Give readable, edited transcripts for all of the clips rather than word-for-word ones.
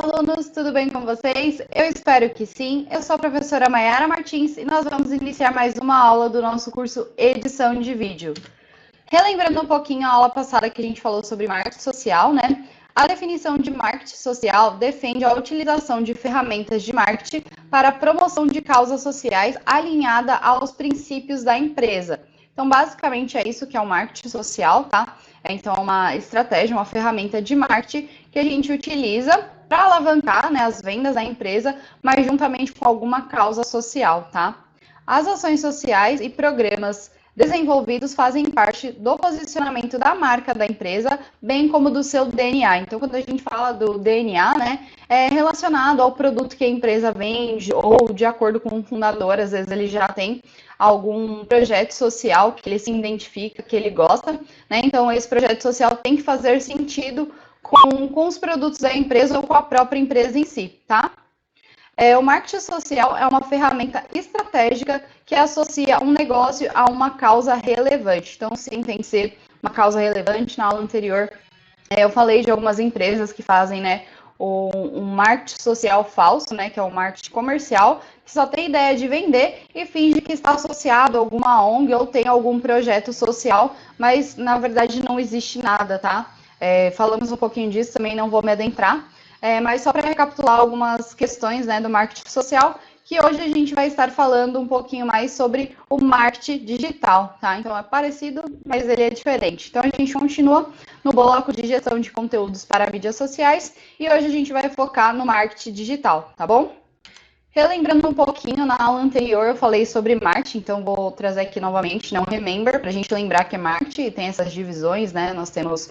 alunos, tudo bem com vocês? Eu espero que sim. Eu sou a professora Mayara Martins e nós vamos iniciar mais uma aula do nosso curso Edição de Vídeo. Relembrando um pouquinho a aula passada que a gente falou sobre marketing social, né? A definição de marketing social defende a utilização de ferramentas de marketing para a promoção de causas sociais alinhada aos princípios da empresa. Então, basicamente, é isso que é o marketing social, tá? Então, é uma estratégia, uma ferramenta de marketing que a gente utiliza para alavancar, né, as vendas da empresa, mas juntamente com alguma causa social, tá? As ações sociais e programas desenvolvidos fazem parte do posicionamento da marca da empresa, bem como do seu DNA. Então, quando a gente fala do DNA, né, é relacionado ao produto que a empresa vende, ou de acordo com o fundador, às vezes ele já tem algum projeto social que ele se identifica, que ele gosta, né? Então, esse projeto social tem que fazer sentido com os produtos da empresa ou com a própria empresa em si, tá? O marketing social é uma ferramenta estratégica que associa um negócio a uma causa relevante. Então, sim, tem que ser uma causa relevante. Na aula anterior, eu falei de algumas empresas que fazem, né, um marketing social falso, né, que é o marketing comercial, que só tem ideia de vender e finge que está associado a alguma ONG ou tem algum projeto social, mas, na verdade, não existe nada, tá? Falamos um pouquinho disso, também não vou me adentrar. Mas só para recapitular algumas questões, né, do marketing social, que hoje a gente vai estar falando um pouquinho mais sobre o marketing digital, tá? Então é parecido, mas ele é diferente. Então a gente continua no bloco de gestão de conteúdos para mídias sociais e hoje a gente vai focar no marketing digital, tá bom? Relembrando um pouquinho, na aula anterior eu falei sobre marketing, então vou trazer aqui novamente, né, um remember, para a gente lembrar que é marketing e tem essas divisões, né? Nós temos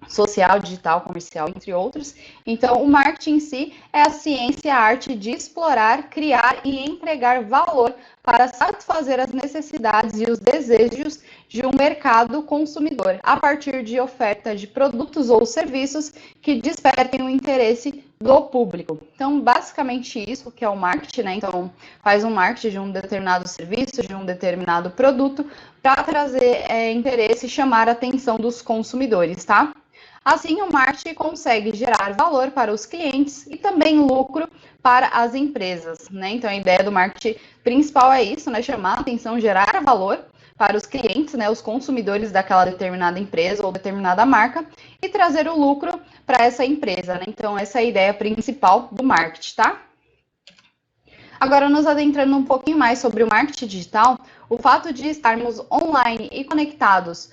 social, digital, comercial, entre outros. Então, o marketing em si é a ciência e a arte de explorar, criar e entregar valor para satisfazer as necessidades e os desejos de um mercado consumidor, a partir de oferta de produtos ou serviços que despertem o interesse do público. Então, basicamente isso que é o marketing, né? Então, faz um marketing de um determinado serviço, de um determinado produto, para trazer interesse e chamar a atenção dos consumidores, tá? Assim, o marketing consegue gerar valor para os clientes e também lucro para as empresas, né? Então, a ideia do marketing principal é isso, né? Chamar a atenção, gerar valor para os clientes, né? Os consumidores daquela determinada empresa ou determinada marca e trazer o lucro para essa empresa, né? Então, essa é a ideia principal do marketing, tá? Agora, nos adentrando um pouquinho mais sobre o marketing digital, o fato de estarmos online e conectados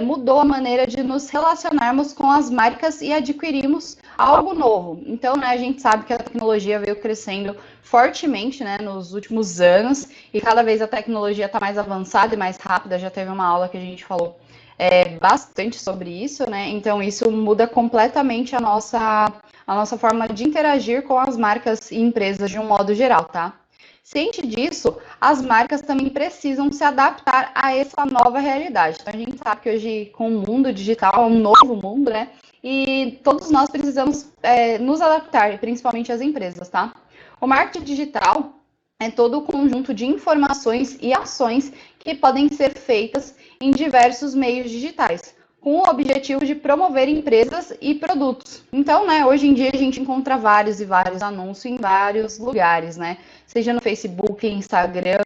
mudou a maneira de nos relacionarmos com as marcas e adquirirmos algo novo. Então, né, a gente sabe que a tecnologia veio crescendo fortemente, né, nos últimos anos e cada vez a tecnologia está mais avançada e mais rápida. Já teve uma aula que a gente falou bastante sobre isso, né? Então, isso muda completamente a nossa forma de interagir com as marcas e empresas de um modo geral, tá? Ciente disso, as marcas também precisam se adaptar a essa nova realidade. Então, a gente sabe que hoje, com o mundo digital, é um novo mundo, né? E todos nós precisamos nos adaptar, principalmente as empresas, tá? O marketing digital é todo o conjunto de informações e ações que podem ser feitas em diversos meios digitais, com o objetivo de promover empresas e produtos. Então, né, hoje em dia a gente encontra vários e vários anúncios em vários lugares, né? Seja no Facebook, Instagram,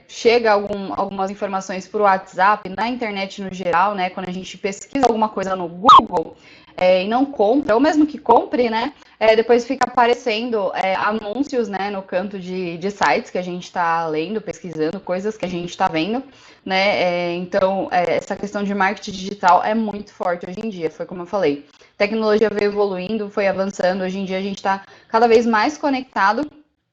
chega algumas informações por WhatsApp, na internet no geral, né? Quando a gente pesquisa alguma coisa no Google e não compra, ou mesmo que compre, né? Depois fica aparecendo anúncios, né, no canto de sites que a gente está lendo, pesquisando, coisas que a gente está vendo, né? Então, essa questão de marketing digital é muito forte hoje em dia, foi como eu falei. A tecnologia veio evoluindo, foi avançando, hoje em dia a gente está cada vez mais conectado,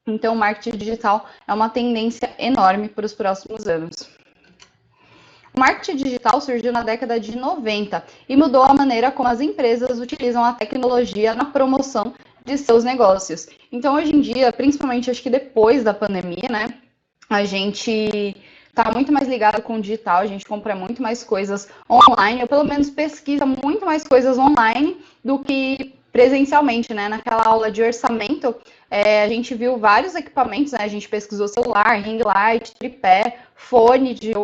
então o marketing digital é uma tendência enorme para os próximos anos. O marketing digital surgiu na década de 90 e mudou a maneira como as empresas utilizam a tecnologia na promoção de seus negócios. Então, hoje em dia, principalmente acho que depois da pandemia, né, a gente está muito mais ligado com o digital, a gente compra muito mais coisas online, ou pelo menos pesquisa muito mais coisas online do que presencialmente, né? Naquela aula de orçamento, a gente viu vários equipamentos, né? A gente pesquisou celular, ring light, tripé, fone de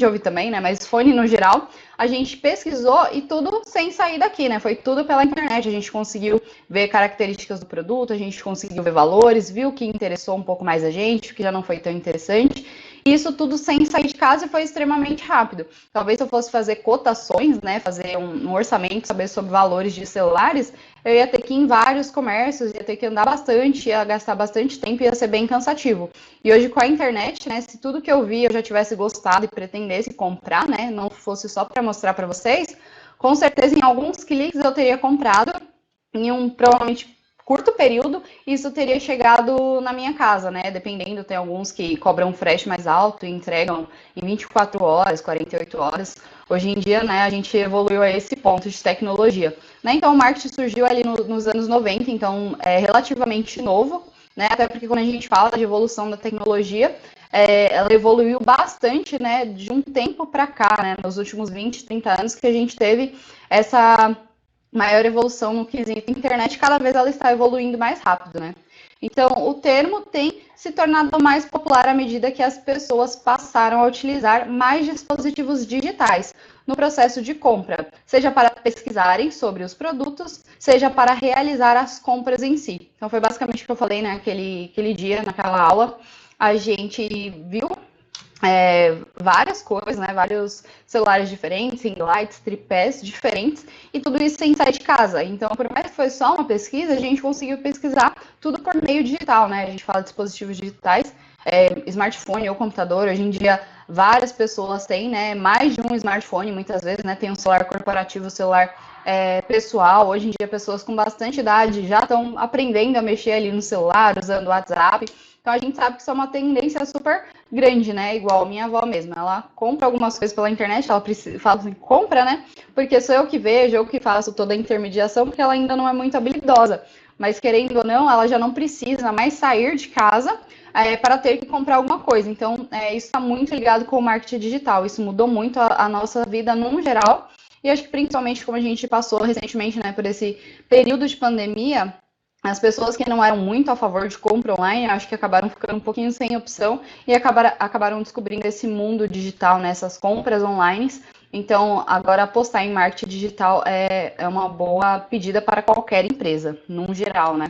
ouvir também, né? Mas fone no geral. A gente pesquisou e tudo sem sair daqui, né? Foi tudo pela internet. A gente conseguiu ver características do produto, a gente conseguiu ver valores, viu o que interessou um pouco mais a gente, o que já não foi tão interessante. Isso tudo sem sair de casa e foi extremamente rápido. Talvez se eu fosse fazer cotações, né, fazer um orçamento, saber sobre valores de celulares, eu ia ter que ir em vários comércios, ia ter que andar bastante, ia gastar bastante tempo e ia ser bem cansativo. E hoje com a internet, né, se tudo que eu vi eu já tivesse gostado e pretendesse comprar, né, não fosse só para mostrar para vocês, com certeza em alguns cliques eu teria comprado em um provavelmente curto período, isso teria chegado na minha casa, né? Dependendo, tem alguns que cobram um frete mais alto e entregam em 24 horas, 48 horas. Hoje em dia, né, a gente evoluiu a esse ponto de tecnologia. Né? Então, o marketing surgiu ali nos anos 90, então é relativamente novo, né? Até porque quando a gente fala de evolução da tecnologia, ela evoluiu bastante, né, de um tempo para cá, né? Nos últimos 20, 30 anos que a gente teve essa maior evolução no quesito internet, cada vez ela está evoluindo mais rápido, né? Então, o termo tem se tornado mais popular à medida que as pessoas passaram a utilizar mais dispositivos digitais no processo de compra, seja para pesquisarem sobre os produtos, seja para realizar as compras em si. Então, foi basicamente o que eu falei naquele dia, naquela aula. A gente viu várias cores, né? Vários celulares diferentes, ring lights, tripés diferentes, e tudo isso sem sair de casa. Então, por mais que foi só uma pesquisa, a gente conseguiu pesquisar tudo por meio digital, né? A gente fala de dispositivos digitais, smartphone ou computador. Hoje em dia, várias pessoas têm, né? Mais de um smartphone, muitas vezes, né? Tem um celular corporativo, celular pessoal. Hoje em dia, pessoas com bastante idade já estão aprendendo a mexer ali no celular, usando o WhatsApp. Então, a gente sabe que isso é uma tendência super grande, né? Igual minha avó mesmo. Ela compra algumas coisas pela internet, ela fala assim, compra, né? Porque sou eu que vejo, eu que faço toda a intermediação, porque ela ainda não é muito habilidosa. Mas, querendo ou não, ela já não precisa mais sair de casa para ter que comprar alguma coisa. Então, isso está muito ligado com o marketing digital. Isso mudou muito a nossa vida num geral. E acho que principalmente como a gente passou recentemente, né, por esse período de pandemia, as pessoas que não eram muito a favor de compra online, acho que acabaram ficando um pouquinho sem opção e acabaram descobrindo esse mundo digital, nessas compras online. Então, agora apostar em marketing digital é uma boa pedida para qualquer empresa, num geral, né?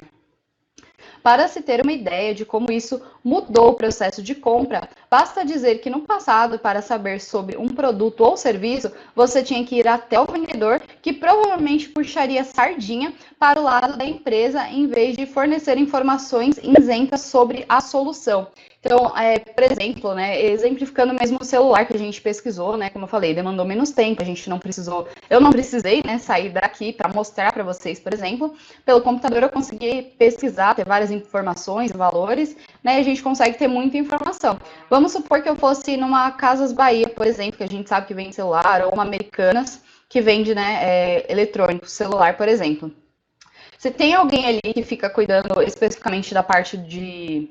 Para se ter uma ideia de como isso mudou o processo de compra, basta dizer que no passado, para saber sobre um produto ou serviço, você tinha que ir até o vendedor, que provavelmente puxaria sardinha para o lado da empresa, em vez de fornecer informações isentas sobre a solução. Então, por exemplo, né, exemplificando mesmo o celular que a gente pesquisou, né, como eu falei, demandou menos tempo, a gente não precisou, eu não precisei, né, sair daqui para mostrar para vocês, por exemplo, pelo computador eu consegui pesquisar, ter várias informações, valores, né, e a gente consegue ter muita informação. Vamos supor que eu fosse numa Casas Bahia, por exemplo, que a gente sabe que vende celular, ou uma Americanas, que vende, né, eletrônico, celular, por exemplo. Se tem alguém ali que fica cuidando especificamente da parte de,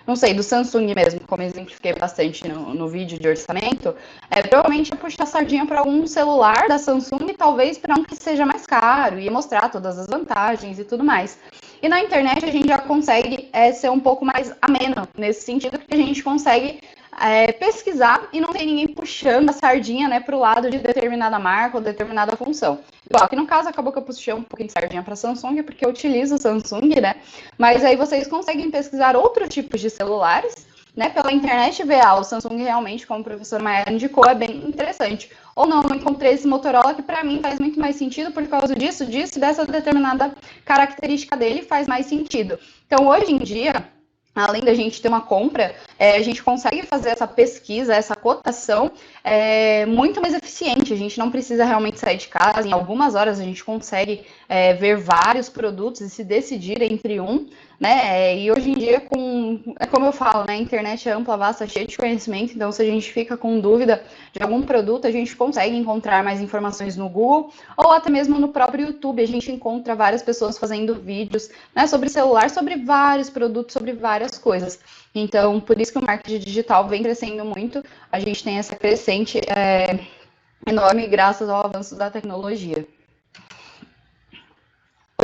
não sei, do Samsung mesmo, como eu exemplifiquei bastante no vídeo de orçamento, provavelmente ia puxar a sardinha para algum celular da Samsung, talvez para um que seja mais caro, e mostrar todas as vantagens e tudo mais. E na internet a gente já consegue ser um pouco mais ameno nesse sentido, porque a gente consegue pesquisar e não tem ninguém puxando a sardinha, né, para o lado de determinada marca ou determinada função. Igual, aqui no caso acabou que eu puxei um pouquinho de sardinha para Samsung, porque eu utilizo o Samsung, né? Mas aí vocês conseguem pesquisar outros tipos de celulares, né, pela internet e ver, o Samsung realmente, como o professor Maia indicou, é bem interessante. Ou não encontrei esse Motorola que para mim faz muito mais sentido por causa disso, dessa determinada característica dele faz mais sentido. Então, hoje em dia, além da gente ter uma compra, a gente consegue fazer essa pesquisa, essa cotação muito mais eficiente. A gente não precisa realmente sair de casa. Em algumas horas a gente consegue ver vários produtos e se decidir entre um, né? E hoje em dia, como eu falo, né? A internet é ampla, vasta, cheia de conhecimento. Então, se a gente fica com dúvida de algum produto, a gente consegue encontrar mais informações no Google ou até mesmo no próprio YouTube. A gente encontra várias pessoas fazendo vídeos, né, sobre celular, sobre vários produtos, sobre várias coisas. Então, por isso que o marketing digital vem crescendo muito. A gente tem essa crescente enorme graças ao avanço da tecnologia.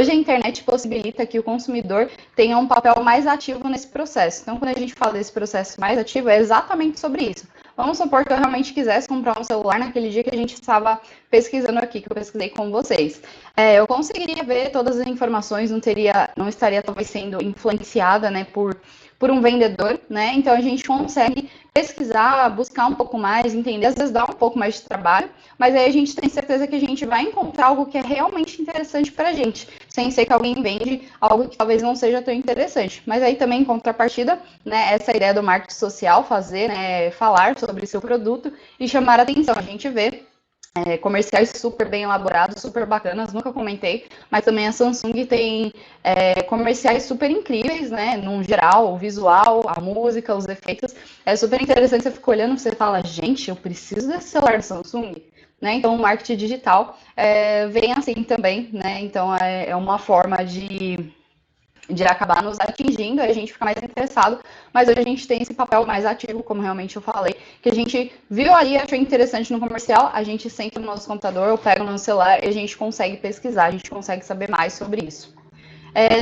Hoje a internet possibilita que o consumidor tenha um papel mais ativo nesse processo. Então, quando a gente fala desse processo mais ativo, é exatamente sobre isso. Vamos supor que eu realmente quisesse comprar um celular naquele dia que a gente estava pesquisando aqui, que eu pesquisei com vocês. Eu conseguiria ver todas as informações, não estaria talvez sendo influenciada, né, por um vendedor, né? Então a gente consegue pesquisar, buscar um pouco mais, entender, às vezes dá um pouco mais de trabalho, mas aí a gente tem certeza que a gente vai encontrar algo que é realmente interessante para a gente, sem ser que alguém vende algo que talvez não seja tão interessante. Mas aí também, em contrapartida, né, essa ideia do marketing social, fazer, né, falar sobre seu produto e chamar a atenção. A gente vê comerciais super bem elaborados, super bacanas, nunca comentei, mas também a Samsung tem comerciais super incríveis, né, no geral, o visual, a música, os efeitos, é super interessante, você fica olhando e você fala, gente, eu preciso desse celular da Samsung, né, então o marketing digital vem assim também, né, então é uma forma de acabar nos atingindo, a gente fica mais interessado, mas hoje a gente tem esse papel mais ativo, como realmente eu falei, que a gente viu ali, achou interessante no comercial, a gente senta no nosso computador, ou pega no nosso celular e a gente consegue pesquisar, a gente consegue saber mais sobre isso.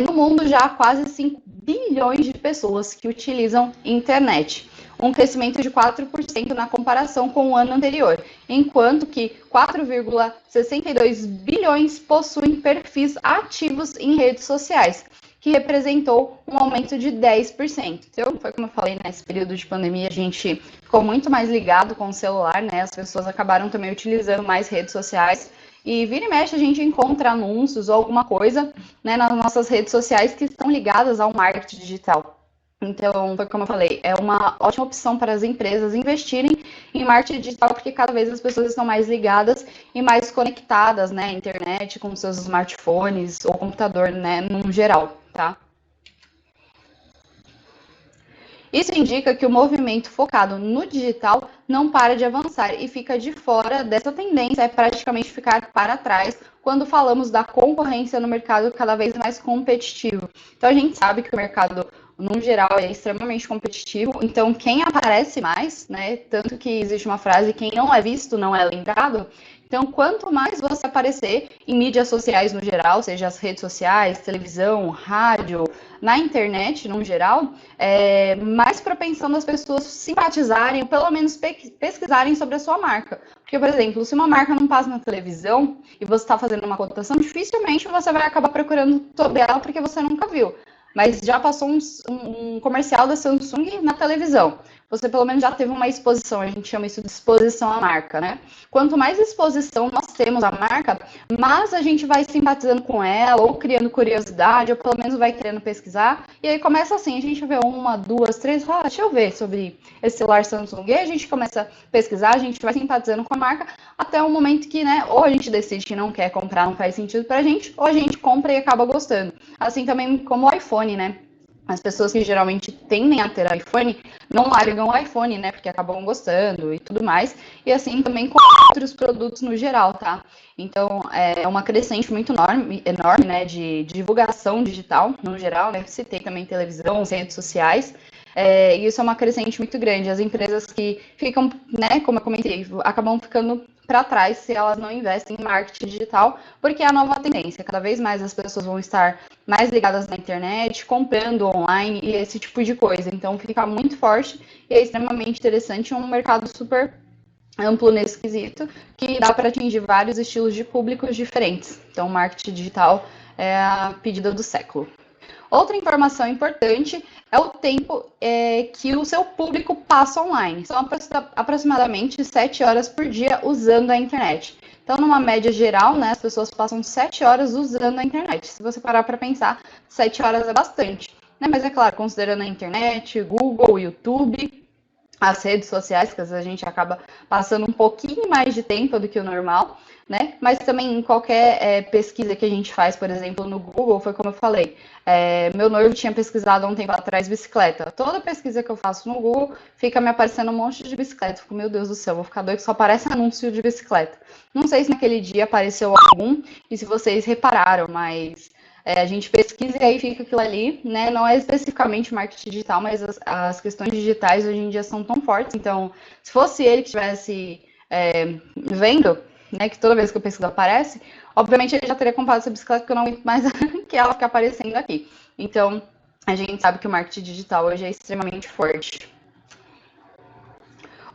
No mundo já há quase 5 bilhões de pessoas que utilizam internet, um crescimento de 4% na comparação com o ano anterior, enquanto que 4,62 bilhões possuem perfis ativos em redes sociais, que representou um aumento de 10%. Então, foi como eu falei, nesse período de pandemia, a gente ficou muito mais ligado com o celular, né? As pessoas acabaram também utilizando mais redes sociais. E vira e mexe a gente encontra anúncios ou alguma coisa, né, nas nossas redes sociais que estão ligadas ao marketing digital. Então, foi como eu falei, é uma ótima opção para as empresas investirem em marketing digital, porque cada vez as pessoas estão mais ligadas e mais conectadas, né, à internet, com seus smartphones ou computador, né, no geral, tá? Isso indica que o movimento focado no digital não para de avançar e fica de fora dessa tendência, é praticamente ficar para trás quando falamos da concorrência no mercado cada vez mais competitivo. Então a gente sabe que o mercado, no geral, é extremamente competitivo, então quem aparece mais, né? Tanto que existe uma frase, quem não é visto não é lembrado. Então, quanto mais você aparecer em mídias sociais no geral, seja as redes sociais, televisão, rádio, na internet no geral, mais propensão das pessoas simpatizarem, ou pelo menos pesquisarem sobre a sua marca. Porque, por exemplo, se uma marca não passa na televisão e você está fazendo uma cotação, dificilmente você vai acabar procurando sobre ela porque você nunca viu. Mas já passou um comercial da Samsung na televisão. Você pelo menos já teve uma exposição, a gente chama isso de exposição à marca, né? Quanto mais exposição nós temos à marca, mais a gente vai simpatizando com ela, ou criando curiosidade, ou pelo menos vai querendo pesquisar. E aí começa assim, a gente vê uma, duas, três, deixa eu ver sobre esse celular Samsung. E aí a gente começa a pesquisar, a gente vai simpatizando com a marca, até o momento que, né, ou a gente decide que não quer comprar, não faz sentido pra gente, ou a gente compra e acaba gostando. Assim também como o iPhone, né? As pessoas que geralmente tendem a ter iPhone não largam o iPhone, né? Porque acabam gostando e tudo mais. E assim também com outros produtos no geral, tá? Então é uma crescente muito enorme, né? De divulgação digital no geral, né? Citei também televisão, redes sociais. E isso é uma crescente muito grande. As empresas que ficam, né, como eu comentei, acabam ficando para trás se elas não investem em marketing digital, porque é a nova tendência. Cada vez mais as pessoas vão estar mais ligadas na internet, comprando online e esse tipo de coisa. Então fica muito forte e é extremamente interessante, um mercado super amplo nesse quesito, que dá para atingir vários estilos de públicos diferentes. Então, o marketing digital é a pedida do século. Outra informação importante é o tempo que o seu público passa online. São aproximadamente 7 horas por dia usando a internet. Então, numa média geral, né, as pessoas passam 7 horas usando a internet. Se você parar para pensar, 7 horas é bastante. Né? Mas é claro, considerando a internet, Google, YouTube, as redes sociais, que às vezes a gente acaba passando um pouquinho mais de tempo do que o normal, né? Mas também em qualquer pesquisa que a gente faz, por exemplo, no Google, foi como eu falei, meu noivo tinha pesquisado há um tempo atrás bicicleta. Toda pesquisa que eu faço no Google fica me aparecendo um monte de bicicleta. Eu fico, meu Deus do céu, vou ficar doido que só aparece anúncio de bicicleta. Não sei se naquele dia apareceu algum e se vocês repararam, mas a gente pesquisa e aí fica aquilo ali, né? Não é especificamente marketing digital, mas as questões digitais hoje em dia são tão fortes. Então, se fosse ele que estivesse vendo, né, que toda vez que eu pesquiso aparece, Obviamente ele já teria comprado essa bicicleta, porque eu não aguento mais que ela fica aparecendo aqui. Então, a gente sabe que o marketing digital hoje é extremamente forte.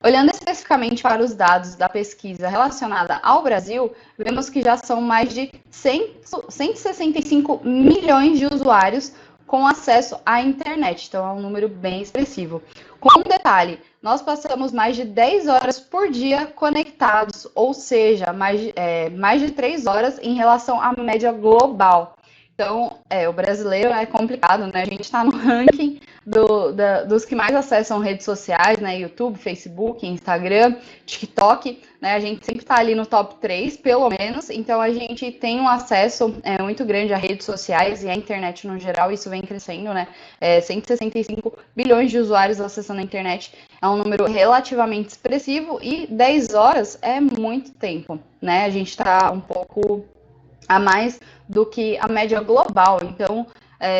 Olhando especificamente para os dados da pesquisa relacionada ao Brasil, vemos que já são mais de 165 milhões de usuários com acesso à internet, então é um número bem expressivo. Com um detalhe, nós passamos mais de 10 horas por dia conectados, ou seja, mais de 3 horas em relação à média global. Então, o brasileiro é complicado, né? A gente está no ranking dos que mais acessam redes sociais, né? YouTube, Facebook, Instagram, TikTok, né? A gente sempre está ali no top 3, pelo menos. Então, a gente tem um acesso muito grande a redes sociais e à internet no geral. Isso vem crescendo, né? 165 bilhões de usuários acessando a internet. É um número relativamente expressivo e 10 horas é muito tempo, né? A gente está um pouco a mais do que a média global. Então,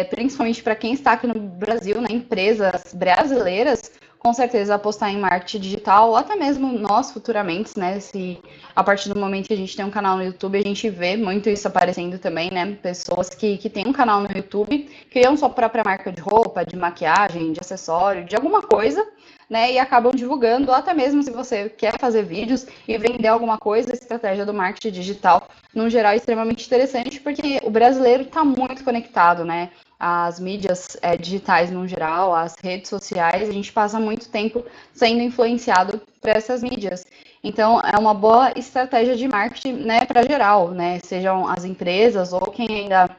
principalmente para quem está aqui no Brasil, né, empresas brasileiras, com certeza apostar em marketing digital, ou até mesmo nós futuramente, né? Se a partir do momento que a gente tem um canal no YouTube, a gente vê muito isso aparecendo também, né? Pessoas que têm um canal no YouTube, criam sua própria marca de roupa, de maquiagem, de acessório, de alguma coisa, né, e acabam divulgando, ou até mesmo se você quer fazer vídeos e vender alguma coisa, a estratégia do marketing digital, no geral, é extremamente interessante, porque o brasileiro está muito conectado, né? As mídias digitais no geral, as redes sociais, a gente passa muito tempo sendo influenciado por essas mídias. Então, é uma boa estratégia de marketing, né, para geral, né? Sejam as empresas ou quem ainda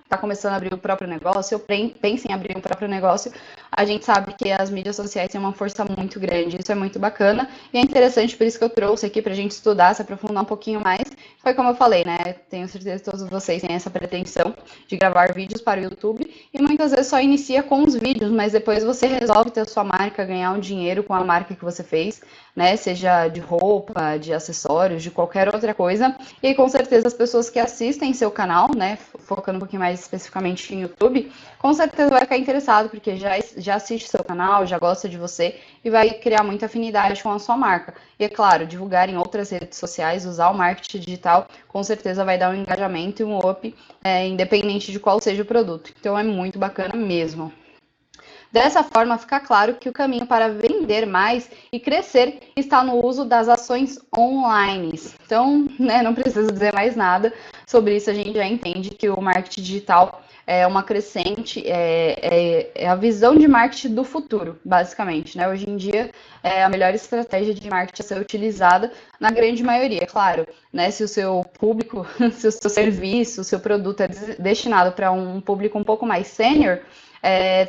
está começando a abrir o próprio negócio, ou pensa em abrir o próprio negócio, a gente sabe que as mídias sociais têm uma força muito grande, isso é muito bacana, e é interessante, por isso que eu trouxe aqui para a gente estudar, se aprofundar um pouquinho mais, foi como eu falei, né, tenho certeza que todos vocês têm essa pretensão de gravar vídeos para o YouTube, e muitas vezes só inicia com os vídeos, mas depois você resolve ter a sua marca, ganhar um dinheiro com a marca que você fez, né, seja de roupa, de acessórios, de qualquer outra coisa, e com certeza as pessoas que assistem seu canal, né, focando um pouquinho mais especificamente em YouTube, com certeza vai ficar interessado, porque já assiste seu canal, já gosta de você e vai criar muita afinidade com a sua marca. E é claro, divulgar em outras redes sociais, usar o marketing digital, com certeza vai dar um engajamento e um up, independente de qual seja o produto. Então é muito bacana mesmo. Dessa forma, fica claro que o caminho para vender mais e crescer está no uso das ações online. Então, né, não preciso dizer mais nada sobre isso, a gente já entende que o marketing digital é uma crescente, é a visão de marketing do futuro, basicamente, né? Hoje em dia, é a melhor estratégia de marketing a ser utilizada na grande maioria, claro, né? Se o seu público, se o seu serviço, o seu produto é destinado para um público um pouco mais sênior,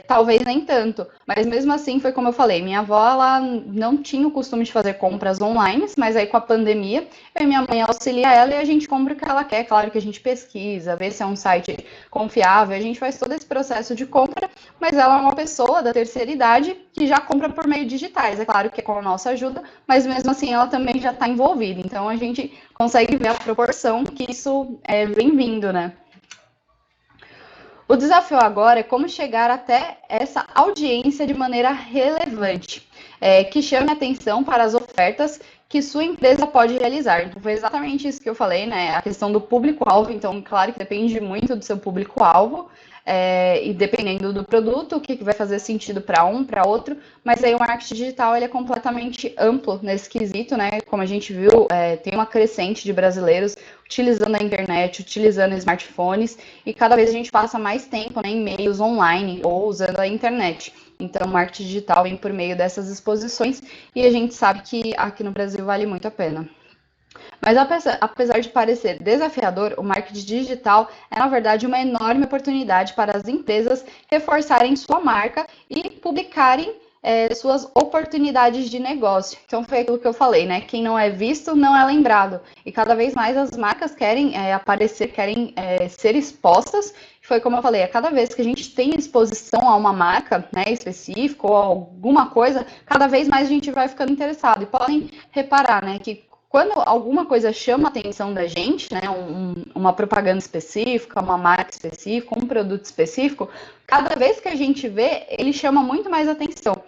talvez nem tanto, mas mesmo assim foi como eu falei, minha avó ela não tinha o costume de fazer compras online, mas aí com a pandemia eu e minha mãe auxilia ela e a gente compra o que ela quer, claro que a gente pesquisa, vê se é um site confiável, a gente faz todo esse processo de compra, mas ela é uma pessoa da terceira idade que já compra por meio digitais, é claro que é com a nossa ajuda, mas mesmo assim ela também já está envolvida, então a gente consegue ver a proporção que isso vem vindo, né? O desafio agora é como chegar até essa audiência de maneira relevante, que chame atenção para as ofertas que sua empresa pode realizar. Então, foi exatamente isso que eu falei, né? A questão do público-alvo. Então, claro que depende muito do seu público-alvo, e dependendo do produto, o que vai fazer sentido para um, para outro. Mas aí o marketing digital ele é completamente amplo nesse quesito, né? Como a gente viu, tem uma crescente de brasileiros utilizando a internet, utilizando smartphones, e cada vez a gente passa mais tempo, né, em meios online ou usando a internet. Então, o marketing digital vem por meio dessas exposições e a gente sabe que aqui no Brasil vale muito a pena. Mas apesar de parecer desafiador, o marketing digital é, na verdade, uma enorme oportunidade para as empresas reforçarem sua marca e publicarem suas oportunidades de negócio. Então, foi aquilo que eu falei, né? Quem não é visto não é lembrado. E cada vez mais as marcas querem aparecer, querem ser expostas. Foi como eu falei, a cada vez que a gente tem exposição a uma marca, né, específica ou alguma coisa, cada vez mais a gente vai ficando interessado. E podem reparar, né, que quando alguma coisa chama a atenção da gente, né, uma propaganda específica, uma marca específica, um produto específico, cada vez que a gente vê, ele chama muito mais atenção.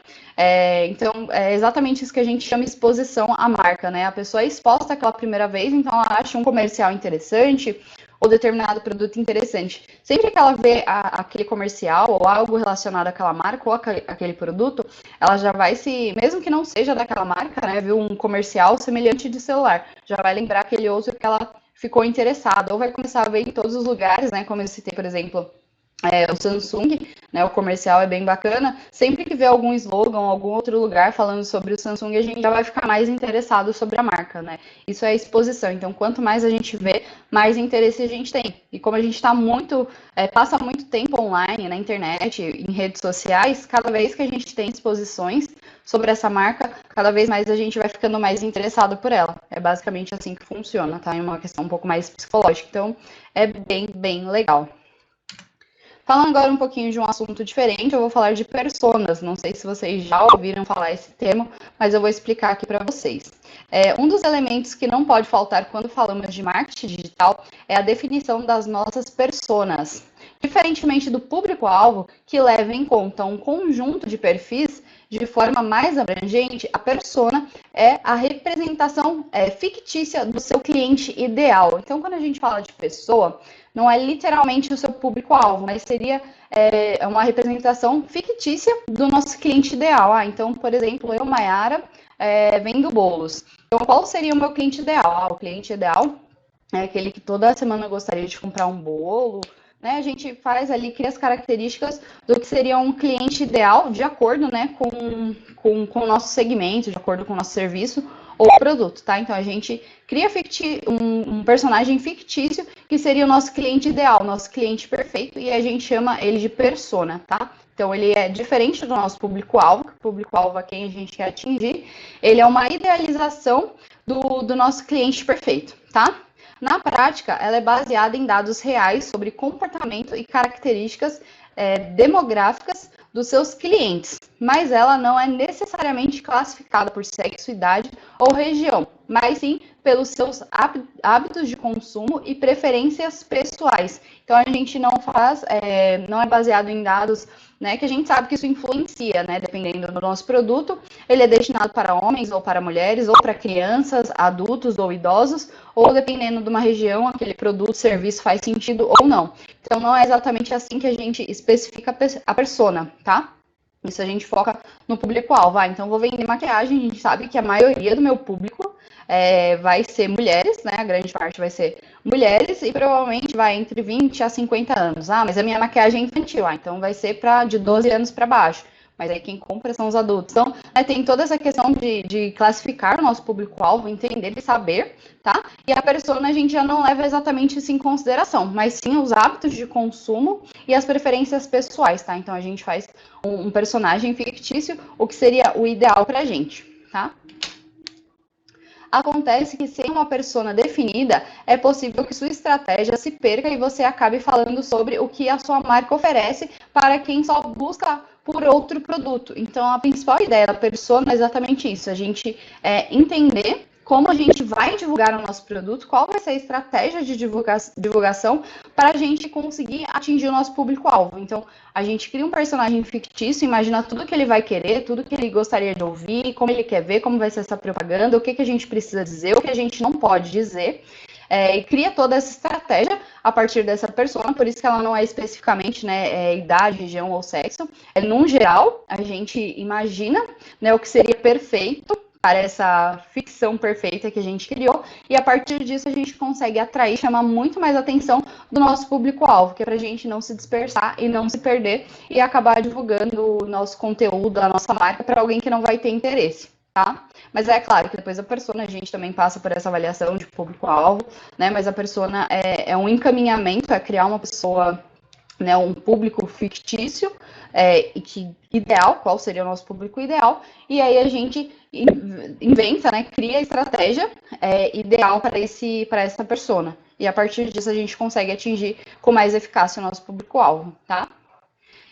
Então, é exatamente isso que a gente chama de exposição à marca, né? A pessoa é exposta aquela primeira vez, então ela acha um comercial interessante ou determinado produto interessante. Sempre que ela vê aquele comercial ou algo relacionado àquela marca ou aquele produto, ela já vai mesmo que não seja daquela marca, né, viu um comercial semelhante de celular, já vai lembrar aquele outro que ela ficou interessada, ou vai começar a ver em todos os lugares, né, como eu citei, por exemplo, o Samsung, né, o comercial é bem bacana. Sempre que vê algum slogan, algum outro lugar falando sobre o Samsung, a gente já vai ficar mais interessado sobre a marca, né? Isso é exposição. Então, quanto mais a gente vê, mais interesse a gente tem. E como a gente está passa muito tempo online, na internet, em redes sociais, cada vez que a gente tem exposições sobre essa marca, cada vez mais a gente vai ficando mais interessado por ela. É basicamente assim que funciona, tá? É uma questão um pouco mais psicológica. Então, é bem, bem legal. Falando agora um pouquinho de um assunto diferente, eu vou falar de personas. Não sei se vocês já ouviram falar esse termo, mas eu vou explicar aqui para vocês. Um dos elementos que não pode faltar quando falamos de marketing digital é a definição das nossas personas. Diferentemente do público-alvo, que leva em conta um conjunto de perfis de forma mais abrangente, a persona é a representação fictícia do seu cliente ideal. Então, quando a gente fala de pessoa, não é literalmente o seu público-alvo, mas seria uma representação fictícia do nosso cliente ideal. Então, por exemplo, eu, Mayara, vendo bolos. Então, qual seria o meu cliente ideal? O cliente ideal é aquele que toda semana gostaria de comprar um bolo, né? A gente faz ali, cria as características do que seria um cliente ideal, de acordo, né, com o nosso segmento, de acordo com o nosso serviço ou produto, tá? Então, a gente cria um personagem fictício que seria o nosso cliente ideal, nosso cliente perfeito, e a gente chama ele de persona, tá? Então, ele é diferente do nosso público-alvo, que o público-alvo a quem a gente quer atingir, ele é uma idealização do nosso cliente perfeito, tá? Na prática, ela é baseada em dados reais sobre comportamento e características demográficas dos seus clientes, mas ela não é necessariamente classificada por sexo, idade ou região, mas sim pelos seus hábitos de consumo e preferências pessoais. Então a gente não não é baseado em dados, né, que a gente sabe que isso influencia, né, dependendo do nosso produto, ele é destinado para homens ou para mulheres, ou para crianças, adultos ou idosos, ou dependendo de uma região, aquele produto, serviço faz sentido ou não. Então não é exatamente assim que a gente especifica a persona, tá? Isso a gente foca no público-alvo. Então, vou vender maquiagem, a gente sabe que a maioria do meu público vai ser mulheres, né? A grande parte vai ser mulheres e provavelmente vai entre 20 a 50 anos. Mas a minha maquiagem é infantil, então vai ser de 12 anos para baixo. Mas aí quem compra são os adultos. Então, tem toda essa questão de classificar o nosso público-alvo, entender e saber, tá? E a persona a gente já não leva exatamente isso em consideração, mas sim os hábitos de consumo e as preferências pessoais, tá? Então, a gente faz um personagem fictício, o que seria o ideal pra gente, tá? Acontece que sem uma persona definida, é possível que sua estratégia se perca e você acabe falando sobre o que a sua marca oferece para quem só busca por outro produto. Então, a principal ideia da persona é exatamente isso, a gente entender como a gente vai divulgar o nosso produto, qual vai ser a estratégia de divulgação para a gente conseguir atingir o nosso público-alvo. Então, a gente cria um personagem fictício, imagina tudo que ele vai querer, tudo que ele gostaria de ouvir, como ele quer ver, como vai ser essa propaganda, o que a gente precisa dizer, o que a gente não pode dizer. E cria toda essa estratégia a partir dessa persona, por isso que ela não é especificamente, né, idade, região ou sexo. No geral, a gente imagina, né, o que seria perfeito para essa ficção perfeita que a gente criou, e a partir disso a gente consegue atrair, chamar muito mais atenção do nosso público-alvo, que é para a gente não se dispersar e não se perder e acabar divulgando o nosso conteúdo, a nossa marca, para alguém que não vai ter interesse, tá? Mas é claro que depois a persona, a gente também passa por essa avaliação de público-alvo, né? Mas a persona é um encaminhamento, é criar uma pessoa, né, um público fictício, ideal, qual seria o nosso público ideal, e aí a gente inventa, né, cria a estratégia ideal para essa persona. E a partir disso a gente consegue atingir com mais eficácia o nosso público-alvo, tá?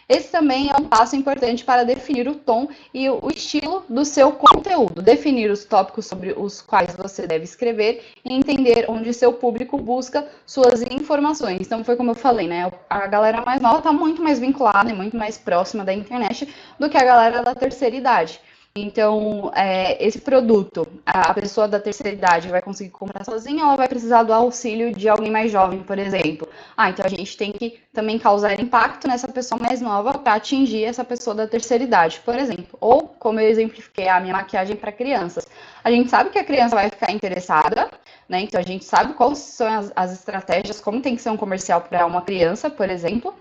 Esse também é um passo importante para definir o tom e o estilo do seu conteúdo, definir os tópicos sobre os quais você deve escrever e entender onde seu público busca suas informações. Então, foi como eu falei, né? A galera mais nova está muito mais vinculada e muito mais próxima da internet do que a galera da terceira idade. Então, esse produto, a pessoa da terceira idade vai conseguir comprar sozinha, ela vai precisar do auxílio de alguém mais jovem, por exemplo. Então a gente tem que também causar impacto nessa pessoa mais nova para atingir essa pessoa da terceira idade, por exemplo. Ou, como eu exemplifiquei, a minha maquiagem para crianças. A gente sabe que a criança vai ficar interessada, né? Então a gente sabe quais são as estratégias, como tem que ser um comercial para uma criança, por exemplo.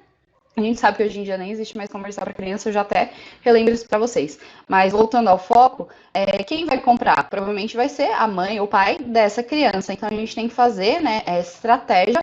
A gente sabe que hoje em dia nem existe mais comercial para criança, eu já até relembro isso para vocês. Mas voltando ao foco, quem vai comprar? Provavelmente vai ser a mãe ou o pai dessa criança. Então a gente tem que fazer, né, essa estratégia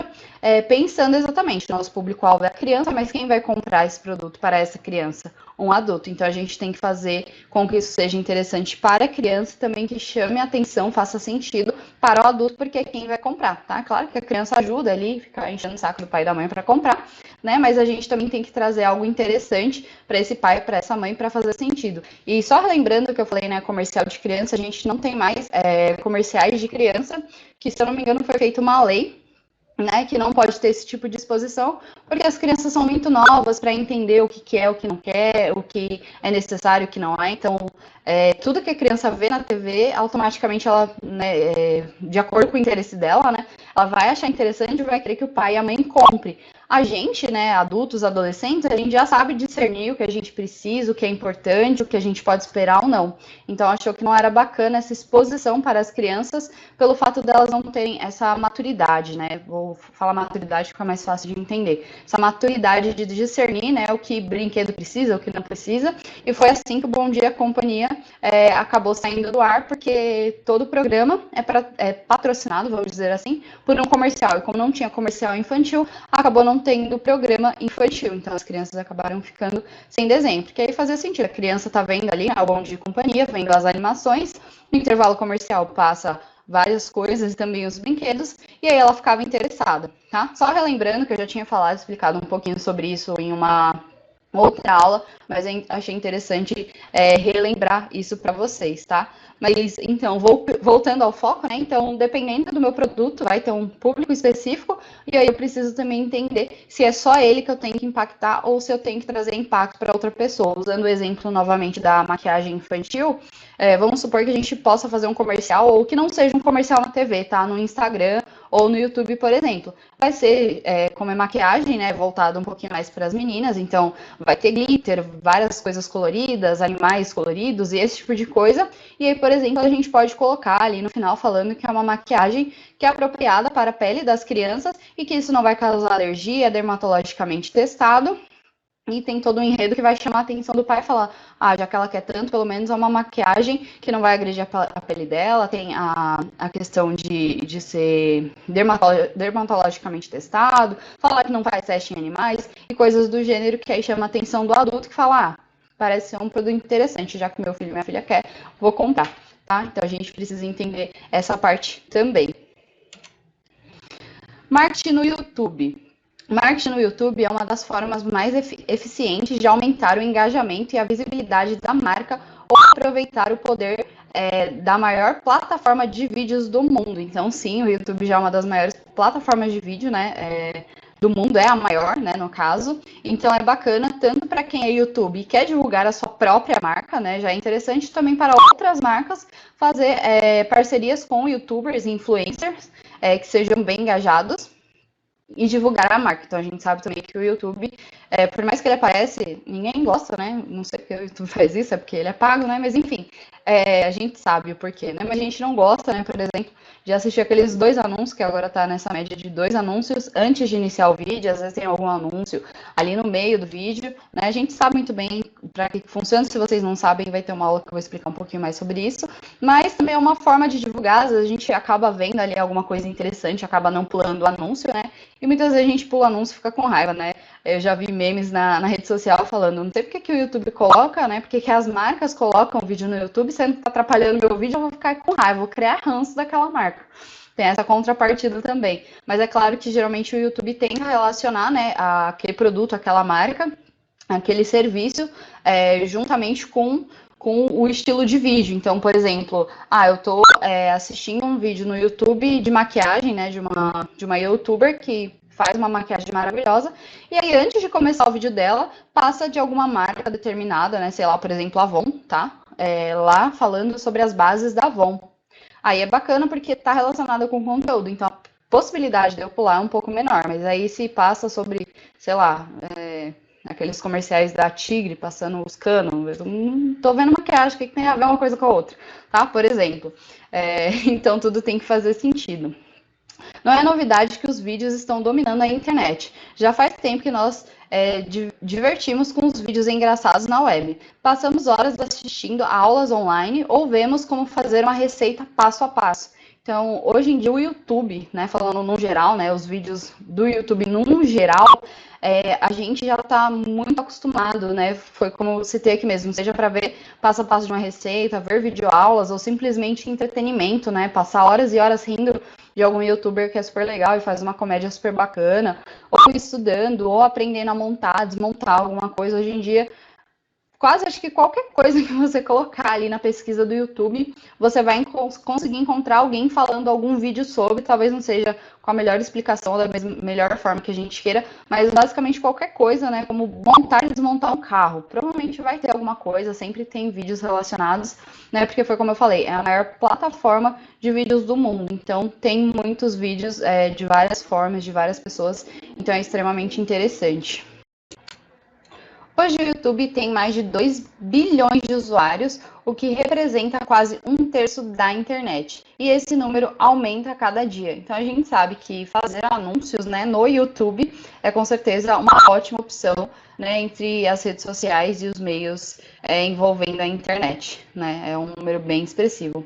pensando exatamente, nosso público-alvo é a criança, mas quem vai comprar esse produto para essa criança? Um adulto. Então a gente tem que fazer com que isso seja interessante para a criança, também que chame a atenção, faça sentido para o adulto, porque é quem vai comprar, tá? Claro que a criança ajuda ali, fica enchendo o saco do pai e da mãe para comprar, né? Mas a gente também tem que trazer algo interessante para esse pai, para essa mãe, para fazer sentido. E só lembrando que eu falei, né, comercial de criança, a gente não tem mais comerciais de criança, que se eu não me engano foi feita uma lei, né, que não pode ter esse tipo de exposição, porque as crianças são muito novas para entender o que é, o que não quer, o que é necessário, o que não é. Então, tudo que a criança vê na TV, automaticamente ela, né, de acordo com o interesse dela, né, ela vai achar interessante e vai querer que o pai e a mãe compre. A gente, né, adultos, adolescentes, a gente já sabe discernir o que a gente precisa, o que é importante, o que a gente pode esperar ou não. Então, achou que não era bacana essa exposição para as crianças, pelo fato delas não terem essa maturidade, né? Vou falar maturidade, fica mais fácil de entender. Essa maturidade de discernir, né, o que brinquedo precisa, o que não precisa. E foi assim que o Bom Dia Companhia acabou saindo do ar, porque todo o programa é patrocinado, vamos dizer assim, por um comercial. E como não tinha comercial infantil, acabou não tendo programa infantil. Então as crianças acabaram ficando sem desenho. Porque aí fazia sentido. A criança tá vendo ali, né, o Bom Dia Companhia, vendo as animações. No intervalo comercial passa várias coisas e também os brinquedos, e aí ela ficava interessada, tá? Só relembrando que eu já tinha falado, explicado um pouquinho sobre isso em uma outra aula, mas eu achei interessante relembrar isso para vocês, tá? Mas, então, voltando ao foco, né? Então, dependendo do meu produto, vai ter um público específico, e aí eu preciso também entender se é só ele que eu tenho que impactar ou se eu tenho que trazer impacto para outra pessoa. Usando o exemplo novamente da maquiagem infantil, vamos supor que a gente possa fazer um comercial, ou que não seja um comercial na TV, tá? No Instagram ou no YouTube, por exemplo. Vai ser, como é maquiagem, né? Voltado um pouquinho mais para as meninas, então vai ter glitter, várias coisas coloridas, animais coloridos e esse tipo de coisa. E aí, por exemplo, a gente pode colocar ali no final falando que é uma maquiagem que é apropriada para a pele das crianças e que isso não vai causar alergia, é dermatologicamente testado. E tem todo um enredo que vai chamar a atenção do pai e falar, já que ela quer tanto, pelo menos é uma maquiagem que não vai agredir a pele dela, tem a questão de ser dermatologicamente testado, falar que não faz teste em animais e coisas do gênero que aí chama a atenção do adulto que fala, parece ser um produto interessante, já que meu filho e minha filha quer, vou comprar, tá? Então a gente precisa entender essa parte também. Marketing no YouTube. Marketing no YouTube é uma das formas mais eficientes de aumentar o engajamento e a visibilidade da marca ou aproveitar o poder da maior plataforma de vídeos do mundo. Então, sim, o YouTube já é uma das maiores plataformas de vídeo, né? Do mundo, é a maior, né, no caso. Então é bacana tanto para quem é YouTube e quer divulgar a sua própria marca, né? Já é interessante também para outras marcas fazer parcerias com YouTubers e influencers que sejam bem engajados e divulgar a marca. Então a gente sabe também que o YouTube, por mais que ele aparece, ninguém gosta, né? Não sei porque o YouTube faz isso, é porque ele é pago, né? Mas enfim, a gente sabe o porquê, né? Mas a gente não gosta, né? Por exemplo, de assistir aqueles 2 anúncios, que agora tá nessa média de 2 anúncios antes de iniciar o vídeo, às vezes tem algum anúncio ali no meio do vídeo, né? A gente sabe muito bem para que funciona, se vocês não sabem, vai ter uma aula que eu vou explicar um pouquinho mais sobre isso, mas também é uma forma de divulgar, às vezes a gente acaba vendo ali alguma coisa interessante, acaba não pulando o anúncio, né? E muitas vezes a gente pula o anúncio e fica com raiva, né? Eu já vi memes na rede social falando, não sei porque que o YouTube coloca, né? Porque que as marcas colocam o vídeo no YouTube, sendo que tá atrapalhando meu vídeo, eu vou ficar com raiva, vou criar ranço daquela marca. Tem essa contrapartida também. Mas é claro que geralmente o YouTube tenta relacionar, né, aquele produto, aquela marca, aquele serviço juntamente com o estilo de vídeo. Então, por exemplo, eu tô assistindo um vídeo no YouTube de maquiagem, né, de uma YouTuber que faz uma maquiagem maravilhosa, e aí antes de começar o vídeo dela, passa de alguma marca determinada, né, sei lá, por exemplo, Avon, tá? Lá falando sobre as bases da Avon. Aí é bacana porque tá relacionado com o conteúdo, então a possibilidade de eu pular é um pouco menor, mas aí se passa sobre, sei lá, aqueles comerciais da Tigre passando os canos, eu não tô vendo maquiagem, o que tem a ver uma coisa com a outra, tá? Por exemplo. Então tudo tem que fazer sentido. Não é novidade que os vídeos estão dominando a internet. Já faz tempo que nós divertimos com os vídeos engraçados na web. Passamos horas assistindo aulas online ou vemos como fazer uma receita passo a passo. Então, hoje em dia, o YouTube, né, falando no geral, né, os vídeos do YouTube no geral, a gente já está muito acostumado, né? Foi como eu citei aqui mesmo, seja para ver passo a passo de uma receita, ver videoaulas ou simplesmente entretenimento, né? Passar horas e horas rindo de algum youtuber que é super legal e faz uma comédia super bacana, ou estudando, ou aprendendo a montar, desmontar alguma coisa. Hoje em dia, quase acho que qualquer coisa que você colocar ali na pesquisa do YouTube, você vai conseguir encontrar alguém falando algum vídeo sobre, talvez não seja com a melhor explicação, da melhor forma que a gente queira, mas basicamente qualquer coisa, né, como montar e desmontar um carro. Provavelmente vai ter alguma coisa, sempre tem vídeos relacionados, né, porque foi como eu falei, é a maior plataforma de vídeos do mundo, então tem muitos vídeos de várias formas, de várias pessoas, então é extremamente interessante. Hoje o YouTube tem mais de 2 bilhões de usuários, o que representa quase um terço da internet. E esse número aumenta a cada dia. Então a gente sabe que fazer anúncios, né, no YouTube é com certeza uma ótima opção, né, entre as redes sociais e os meios envolvendo a internet. Né? É um número bem expressivo.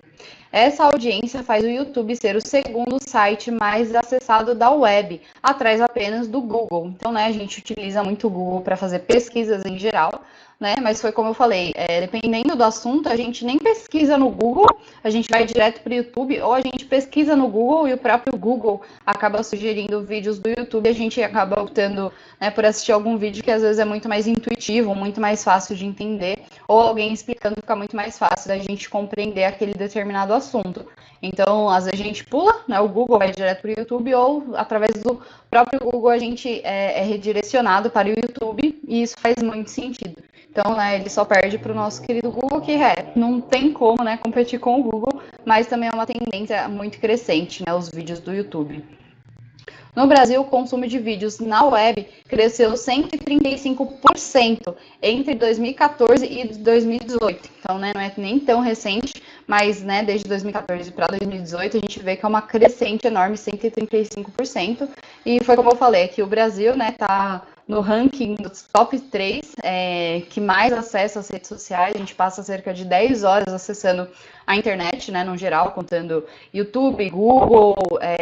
Essa audiência faz o YouTube ser o segundo site mais acessado da web, atrás apenas do Google. Então, né, a gente utiliza muito o Google para fazer pesquisas em geral, né? Mas foi como eu falei, dependendo do assunto, a gente nem pesquisa no Google, a gente vai direto para o YouTube, ou a gente pesquisa no Google e o próprio Google acaba sugerindo vídeos do YouTube e a gente acaba optando, né, por assistir algum vídeo que às vezes é muito mais intuitivo, muito mais fácil de entender, ou alguém explicando fica muito mais fácil da gente compreender aquele determinado assunto. Então, às vezes a gente pula, né, o Google vai direto para o YouTube, ou através do próprio Google a gente é redirecionado para o YouTube, e isso faz muito sentido. Então, né, ele só perde para o nosso querido Google, que não tem como, né, competir com o Google, mas também é uma tendência muito crescente, né, os vídeos do YouTube. No Brasil, o consumo de vídeos na web cresceu 135% entre 2014 e 2018. Então, né, não é nem tão recente, mas né, desde 2014 para 2018 a gente vê que é uma crescente enorme, 135%. E foi como eu falei, que o Brasil está no ranking dos top 3 que mais acessa as redes sociais. A gente passa cerca de 10 horas acessando a internet, né, no geral, contando YouTube, Google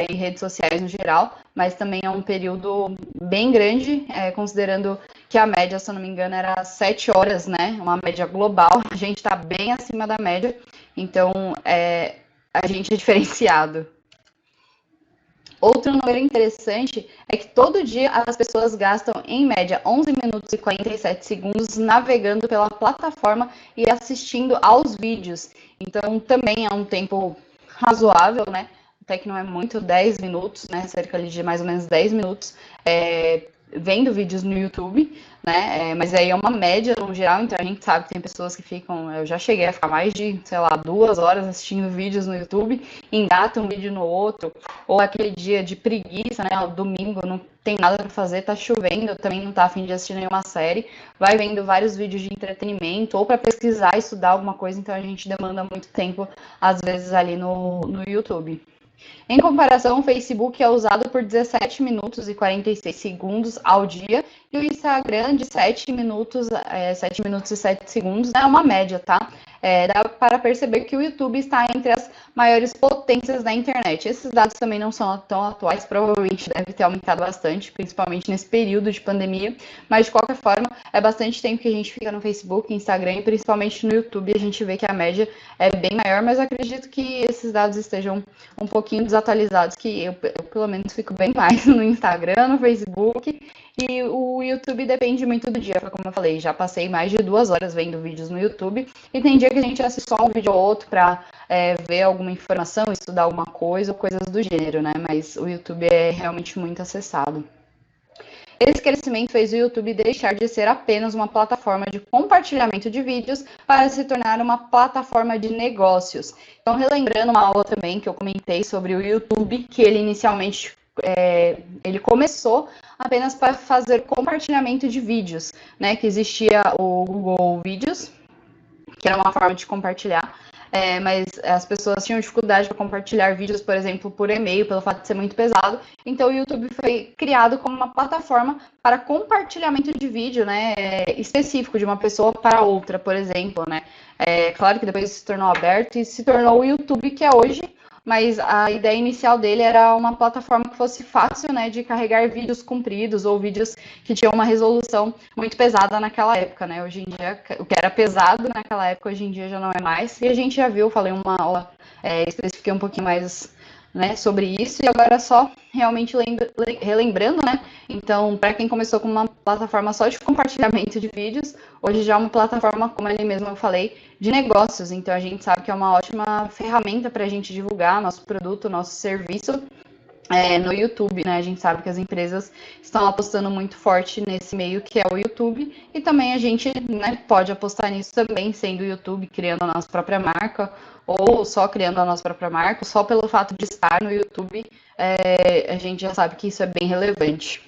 e redes sociais no geral, mas também é um período bem grande, considerando que a média, se eu não me engano, era 7 horas, né, uma média global. A gente está bem acima da média, então a gente é diferenciado. Outro número interessante é que todo dia as pessoas gastam, em média, 11 minutos e 47 segundos navegando pela plataforma e assistindo aos vídeos. Então, também é um tempo razoável, né? Até que não é muito, 10 minutos, né? Cerca de mais ou menos 10 minutos vendo vídeos no YouTube, né? Mas aí é uma média no geral, então a gente sabe que tem pessoas que ficam. Eu já cheguei a ficar mais de, sei lá, 2 horas assistindo vídeos no YouTube, engata um vídeo no outro, ou aquele dia de preguiça, né? Domingo não tem nada para fazer, tá chovendo, também não tá a fim de assistir nenhuma série, vai vendo vários vídeos de entretenimento, ou para pesquisar, estudar alguma coisa, então a gente demanda muito tempo, às vezes, ali no YouTube. Em comparação, o Facebook é usado por 17 minutos e 46 segundos ao dia e o Instagram de 7 minutos e 7 segundos é uma média, tá? Dá para perceber que o YouTube está entre as maiores potências da internet. Esses dados também não são tão atuais, provavelmente deve ter aumentado bastante, principalmente nesse período de pandemia, mas de qualquer forma, é bastante tempo que a gente fica no Facebook, Instagram e principalmente no YouTube, a gente vê que a média é bem maior, mas acredito que esses dados estejam um pouquinho desatualizados, que eu pelo menos fico bem mais no Instagram, no Facebook, e o YouTube depende muito do dia, como eu falei, já passei mais de 2 horas vendo vídeos no YouTube, e tem dia que a gente assiste só um vídeo ou outro para ver alguma informação, estudar alguma coisa ou coisas do gênero, né? Mas o YouTube é realmente muito acessado. Esse crescimento fez o YouTube deixar de ser apenas uma plataforma de compartilhamento de vídeos para se tornar uma plataforma de negócios. Então, relembrando uma aula também que eu comentei sobre o YouTube, que ele inicialmente ele começou apenas para fazer compartilhamento de vídeos, né? Que existia o Google Vídeos, que era uma forma de compartilhar. Mas as pessoas tinham dificuldade para compartilhar vídeos, por exemplo, por e-mail, pelo fato de ser muito pesado. Então, o YouTube foi criado como uma plataforma para compartilhamento de vídeo, né, específico de uma pessoa para outra, por exemplo, né. Claro que depois se tornou aberto e se tornou o YouTube que é hoje, mas a ideia inicial dele era uma plataforma que fosse fácil, né, de carregar vídeos compridos ou vídeos que tinham uma resolução muito pesada naquela época, né? Hoje em dia, o que era pesado naquela época, hoje em dia já não é mais. E a gente já viu, falei uma aula, especifiquei um pouquinho mais, né, sobre isso, e agora só realmente relembrando, né? Então, para quem começou com uma plataforma só de compartilhamento de vídeos, hoje já é uma plataforma, como ali mesmo eu falei, de negócios. Então, a gente sabe que é uma ótima ferramenta para a gente divulgar nosso produto, nosso serviço no YouTube, né? A gente sabe que as empresas estão apostando muito forte nesse meio que é o YouTube, e também a gente, né, pode apostar nisso também, sendo o YouTube, criando a nossa própria marca, ou só criando a nossa própria marca, só pelo fato de estar no YouTube, a gente já sabe que isso é bem relevante.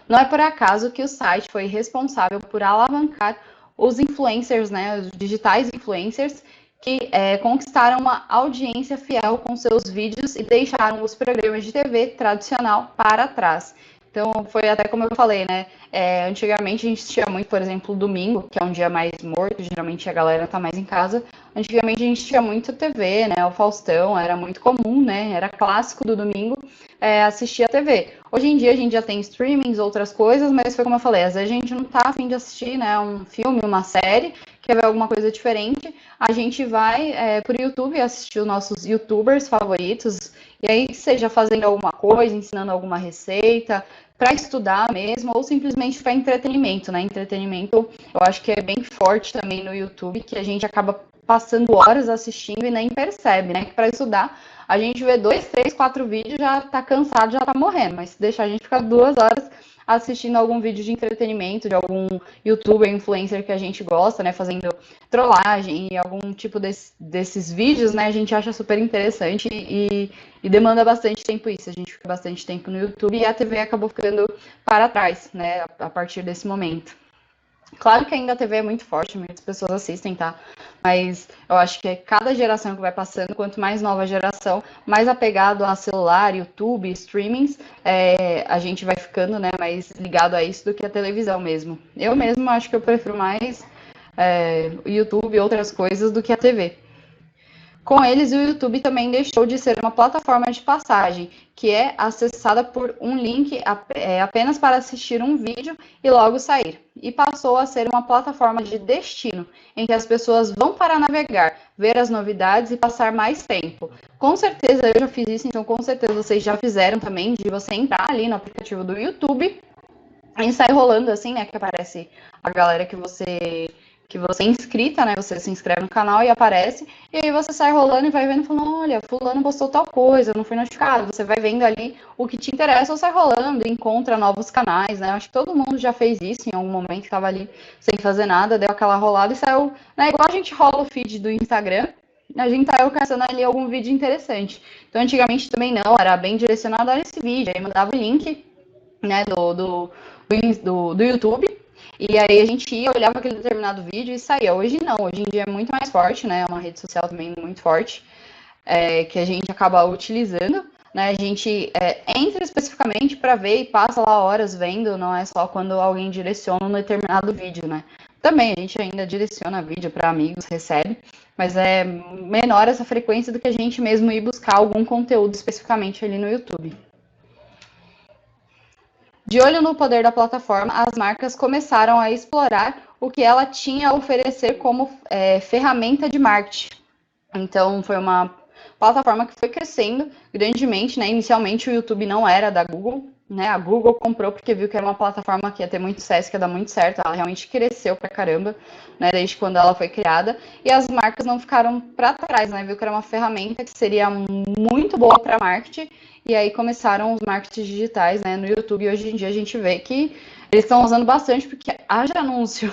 Não é por acaso que o site foi responsável por alavancar os influencers, né, os digitais influencers, que conquistaram uma audiência fiel com seus vídeos e deixaram os programas de TV tradicional para trás. Então, foi até como eu falei, né? Antigamente a gente assistia muito, por exemplo, domingo, que é um dia mais morto, geralmente a galera tá mais em casa. Antigamente a gente tinha muito TV, né? O Faustão era muito comum, né? Era clássico do domingo assistir a TV. Hoje em dia a gente já tem streamings, outras coisas, mas foi como eu falei, às vezes a gente não tá a fim de assistir, né? Um filme, uma série, quer ver alguma coisa diferente, a gente vai por YouTube assistir os nossos YouTubers favoritos, e aí seja fazendo alguma coisa, ensinando alguma receita, para estudar mesmo, ou simplesmente para entretenimento, né? Entretenimento eu acho que é bem forte também no YouTube, que a gente acaba passando horas assistindo e nem percebe, né? Que para estudar a gente vê 2, 3, 4 vídeos, já tá cansado, já tá morrendo, mas se deixar a gente ficar 2 horas assistindo algum vídeo de entretenimento de algum youtuber, influencer que a gente gosta, né, fazendo trollagem e algum tipo desses vídeos, né, a gente acha super interessante e demanda bastante tempo isso, a gente fica bastante tempo no YouTube e a TV acabou ficando para trás, né, a partir desse momento. Claro que ainda a TV é muito forte, muitas pessoas assistem, tá? Mas eu acho que cada geração que vai passando, quanto mais nova a geração, mais apegado a celular, YouTube, streamings, a gente vai ficando, né, mais ligado a isso do que a televisão mesmo. Eu mesmo acho que eu prefiro mais o YouTube e outras coisas do que a TV. Com eles, o YouTube também deixou de ser uma plataforma de passagem, que é acessada por um link apenas para assistir um vídeo e logo sair, e passou a ser uma plataforma de destino, em que as pessoas vão para navegar, ver as novidades e passar mais tempo. Com certeza eu já fiz isso, então com certeza vocês já fizeram também, de você entrar ali no aplicativo do YouTube e sair rolando assim, né, que aparece a galera que você é inscrita, né? Você se inscreve no canal e aparece, e aí você sai rolando e vai vendo, falando, olha, fulano postou tal coisa, não fui notificado. Você vai vendo ali o que te interessa ou sai rolando, e encontra novos canais, né? Acho que todo mundo já fez isso em algum momento, que estava ali sem fazer nada, deu aquela rolada e saiu, né? Igual a gente rola o feed do Instagram, a gente tá alcançando ali algum vídeo interessante. Então, antigamente também não, era bem direcionado a esse vídeo, aí mandava o link, né, do YouTube, e aí a gente ia, olhava aquele determinado vídeo e saía. Hoje não, hoje em dia é muito mais forte, né? É uma rede social também muito forte, que a gente acaba utilizando, né? A gente entra especificamente para ver e passa lá horas vendo, não é só quando alguém direciona um determinado vídeo, né? Também a gente ainda direciona vídeo para amigos, recebe, mas é menor essa frequência do que a gente mesmo ir buscar algum conteúdo especificamente ali no YouTube. De olho no poder da plataforma, as marcas começaram a explorar o que ela tinha a oferecer como ferramenta de marketing. Então, foi uma plataforma que foi crescendo grandemente, né? Inicialmente, o YouTube não era da Google, né? A Google comprou porque viu que era uma plataforma que ia ter muito sucesso, que ia dar muito certo. Ela realmente cresceu pra caramba, né? Desde quando ela foi criada. E as marcas não ficaram para trás, né? Viu que era uma ferramenta que seria muito boa para marketing. E aí começaram os marketings digitais, né? No YouTube. E hoje em dia a gente vê que eles estão usando bastante porque haja anúncio,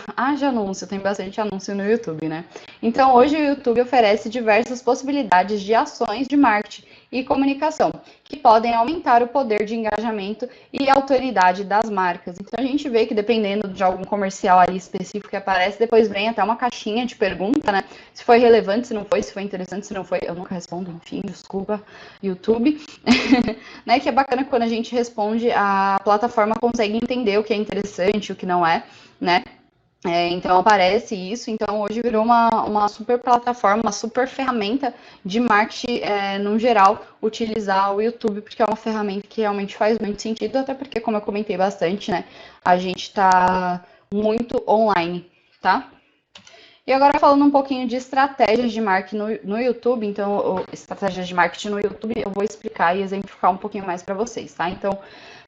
tem bastante anúncio no YouTube, né? Então, hoje o YouTube oferece diversas possibilidades de ações de marketing e comunicação, que podem aumentar o poder de engajamento e autoridade das marcas. Então, a gente vê que dependendo de algum comercial ali específico que aparece, depois vem até uma caixinha de pergunta, né? Se foi relevante, se não foi, se foi interessante, se não foi. Eu nunca respondo, enfim, desculpa, YouTube. Né? Que é bacana que quando a gente responde, a plataforma consegue entender o que é interessante, o que não é, né? Então aparece isso, então hoje virou uma super plataforma, uma super ferramenta de marketing no geral, utilizar o YouTube, porque é uma ferramenta que realmente faz muito sentido, até porque, como eu comentei bastante, né, a gente está muito online, tá? E agora falando um pouquinho de estratégias de marketing no YouTube, então, estratégias de marketing no YouTube, eu vou explicar e exemplificar um pouquinho mais para vocês, tá? Então,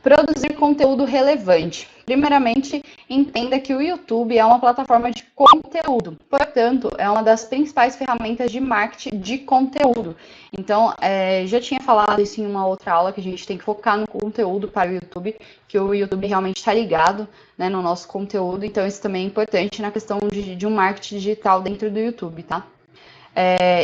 produzir conteúdo relevante. Primeiramente, entenda que o YouTube é uma plataforma de conteúdo, portanto, é uma das principais ferramentas de marketing de conteúdo. Então, já tinha falado isso em uma outra aula, que a gente tem que focar no conteúdo para o YouTube, que o YouTube realmente está ligado, né, no nosso conteúdo, então isso também é importante na questão de um marketing digital dentro do YouTube, tá?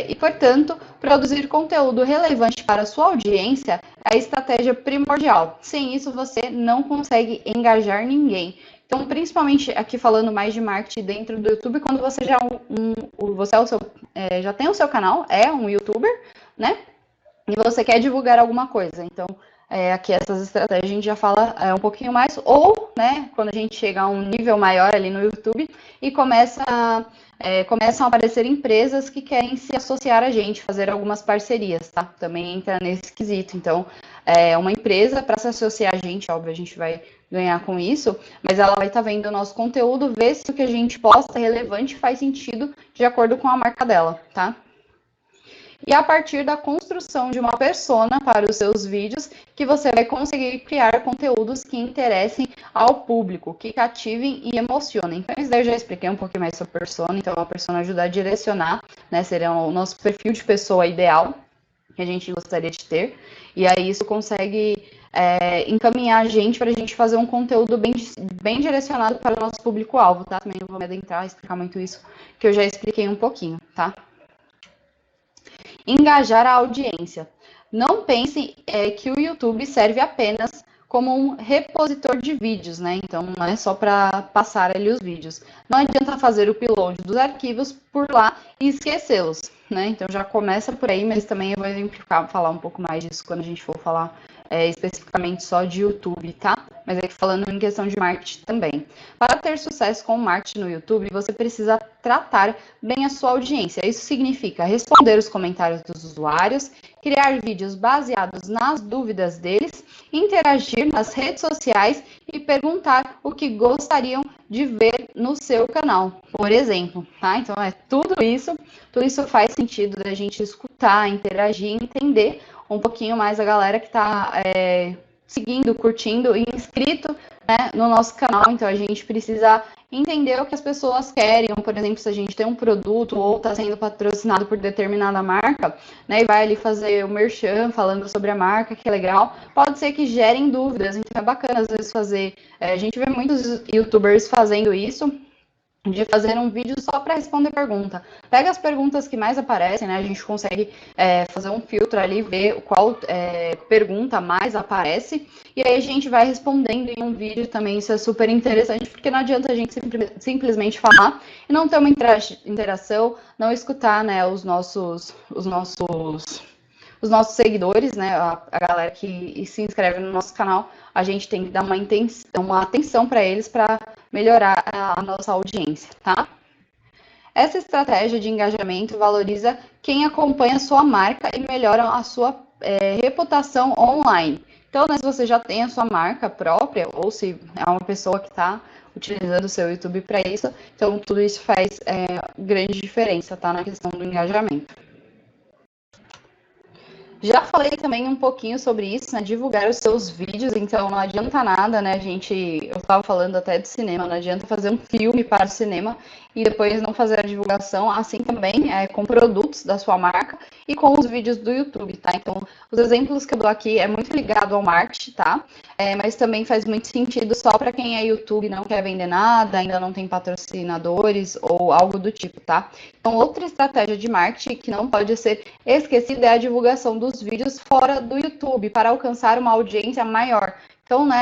E, portanto, produzir conteúdo relevante para a sua audiência é a estratégia primordial. Sem isso, você não consegue engajar ninguém. Então, principalmente aqui falando mais de marketing dentro do YouTube, quando você já tem o seu canal, é um YouTuber, né? E você quer divulgar alguma coisa. Então, aqui essas estratégias a gente já fala um pouquinho mais, ou, né, quando a gente chega a um nível maior ali no YouTube e começam a aparecer empresas que querem se associar a gente, fazer algumas parcerias, tá? Também entra nesse quesito. Então, uma empresa para se associar a gente, óbvio, a gente vai ganhar com isso, mas ela vai estar vendo o nosso conteúdo, ver se o que a gente posta é relevante e faz sentido de acordo com a marca dela, tá? E a partir da construção de uma persona para os seus vídeos, que você vai conseguir criar conteúdos que interessem ao público, que cativem e emocionem. Então, isso daí eu já expliquei um pouquinho mais sobre persona, então a persona ajuda a direcionar, né, seria o nosso perfil de pessoa ideal, que a gente gostaria de ter, e aí isso consegue encaminhar a gente para a gente fazer um conteúdo bem direcionado para o nosso público-alvo, tá? Também não vou me adentrar a explicar muito isso, que eu já expliquei um pouquinho, tá? Engajar a audiência. Não pense que o YouTube serve apenas como um repositor de vídeos, né? Então, não é só para passar ali os vídeos. Não adianta fazer o upload dos arquivos por lá e esquecê-los, né? Então, já começa por aí, mas também eu vou exemplificar, falar um pouco mais disso quando a gente for falar especificamente só de YouTube, tá? Mas aqui falando em questão de marketing também. Para ter sucesso com o marketing no YouTube, você precisa tratar bem a sua audiência. Isso significa responder os comentários dos usuários, criar vídeos baseados nas dúvidas deles, interagir nas redes sociais e perguntar o que gostariam de ver no seu canal, por exemplo, tá? Então, tudo isso faz sentido da gente escutar, interagir, entender um pouquinho mais a galera que está seguindo, curtindo e inscrito, né, no nosso canal. Então, a gente precisa entender o que as pessoas querem. Por exemplo, se a gente tem um produto ou está sendo patrocinado por determinada marca, né, e vai ali fazer o merchan falando sobre a marca, que é legal, pode ser que gerem dúvidas. Então, é bacana, às vezes, fazer... a gente vê muitos youtubers fazendo isso, de fazer um vídeo só para responder pergunta. Pega as perguntas que mais aparecem, né? A gente consegue fazer um filtro ali, ver qual pergunta mais aparece, e aí a gente vai respondendo em um vídeo também. Isso é super interessante, porque não adianta a gente simplesmente falar e não ter uma interação, não escutar, né, os nossos seguidores, né, a galera que se inscreve no nosso canal. A gente tem que dar uma atenção para eles, para melhorar a nossa audiência, tá? Essa estratégia de engajamento valoriza quem acompanha a sua marca e melhora a sua reputação online. Então, né, se você já tem a sua marca própria, ou se é uma pessoa que está utilizando o seu YouTube para isso, então tudo isso faz grande diferença, tá? Na questão do engajamento. Já falei também um pouquinho sobre isso, né? Divulgar os seus vídeos, então não adianta nada, né? Eu estava falando até de cinema, não adianta fazer um filme para o cinema e depois não fazer a divulgação, assim também com produtos da sua marca e com os vídeos do YouTube, tá? Então, os exemplos que eu dou aqui é muito ligado ao marketing, tá? Mas também faz muito sentido só para quem é YouTube e não quer vender nada, ainda não tem patrocinadores ou algo do tipo, tá? Então, outra estratégia de marketing que não pode ser esquecida é a divulgação dos vídeos fora do YouTube para alcançar uma audiência maior. Então, né,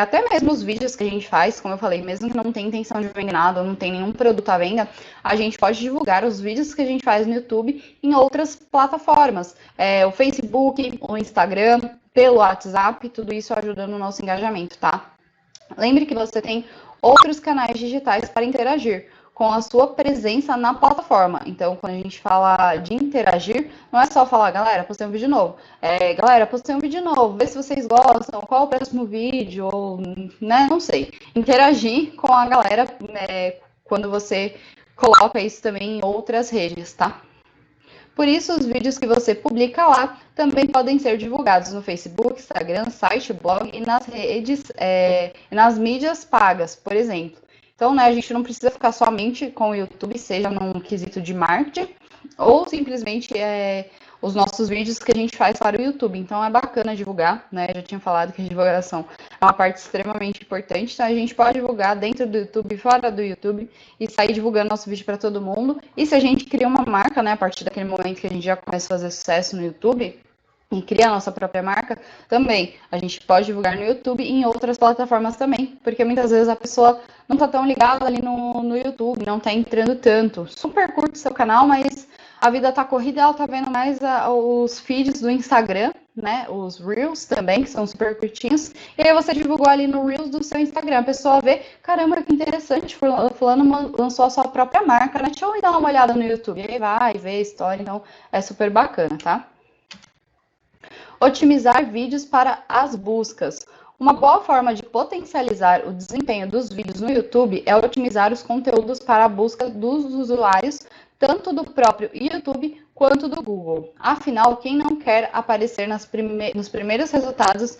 até mesmo os vídeos que a gente faz, como eu falei, mesmo que não tenha intenção de vender nada, não tem nenhum produto à venda, a gente pode divulgar os vídeos que a gente faz no YouTube em outras plataformas, o Facebook, o Instagram, pelo WhatsApp, tudo isso ajuda no nosso engajamento, tá? Lembre que você tem outros canais digitais para interagir com a sua presença na plataforma. Então, quando a gente fala de interagir, não é só falar, galera, postei um vídeo novo. Galera, postei um vídeo novo, vê se vocês gostam, qual é o próximo vídeo, ou, né, não sei. Interagir com a galera quando você coloca isso também em outras redes, tá? Por isso, os vídeos que você publica lá também podem ser divulgados no Facebook, Instagram, site, blog e nas redes, nas mídias pagas, por exemplo. Então, né, a gente não precisa ficar somente com o YouTube, seja num quesito de marketing, ou simplesmente os nossos vídeos que a gente faz para o YouTube. Então, é bacana divulgar, né? Eu já tinha falado que a divulgação é uma parte extremamente importante. Então, a gente pode divulgar dentro do YouTube, fora do YouTube, e sair divulgando nosso vídeo para todo mundo. E se a gente cria uma marca, né, a partir daquele momento que a gente já começa a fazer sucesso no YouTube, e criar a nossa própria marca, também a gente pode divulgar no YouTube e em outras plataformas também, porque muitas vezes a pessoa não tá tão ligada ali no YouTube, não tá entrando tanto. Super curto seu canal, mas a vida tá corrida e ela tá vendo mais os feeds do Instagram, né? Os Reels também, que são super curtinhos. E aí você divulgou ali no Reels do seu Instagram. A pessoa vê, caramba, que interessante, fulano lançou a sua própria marca, né? Deixa eu ir dar uma olhada no YouTube. E aí vai, vê a história, então é super bacana, tá? Otimizar vídeos para as buscas. Uma boa forma de potencializar o desempenho dos vídeos no YouTube é otimizar os conteúdos para a busca dos usuários, tanto do próprio YouTube quanto do Google. Afinal, quem não quer aparecer nos primeiros resultados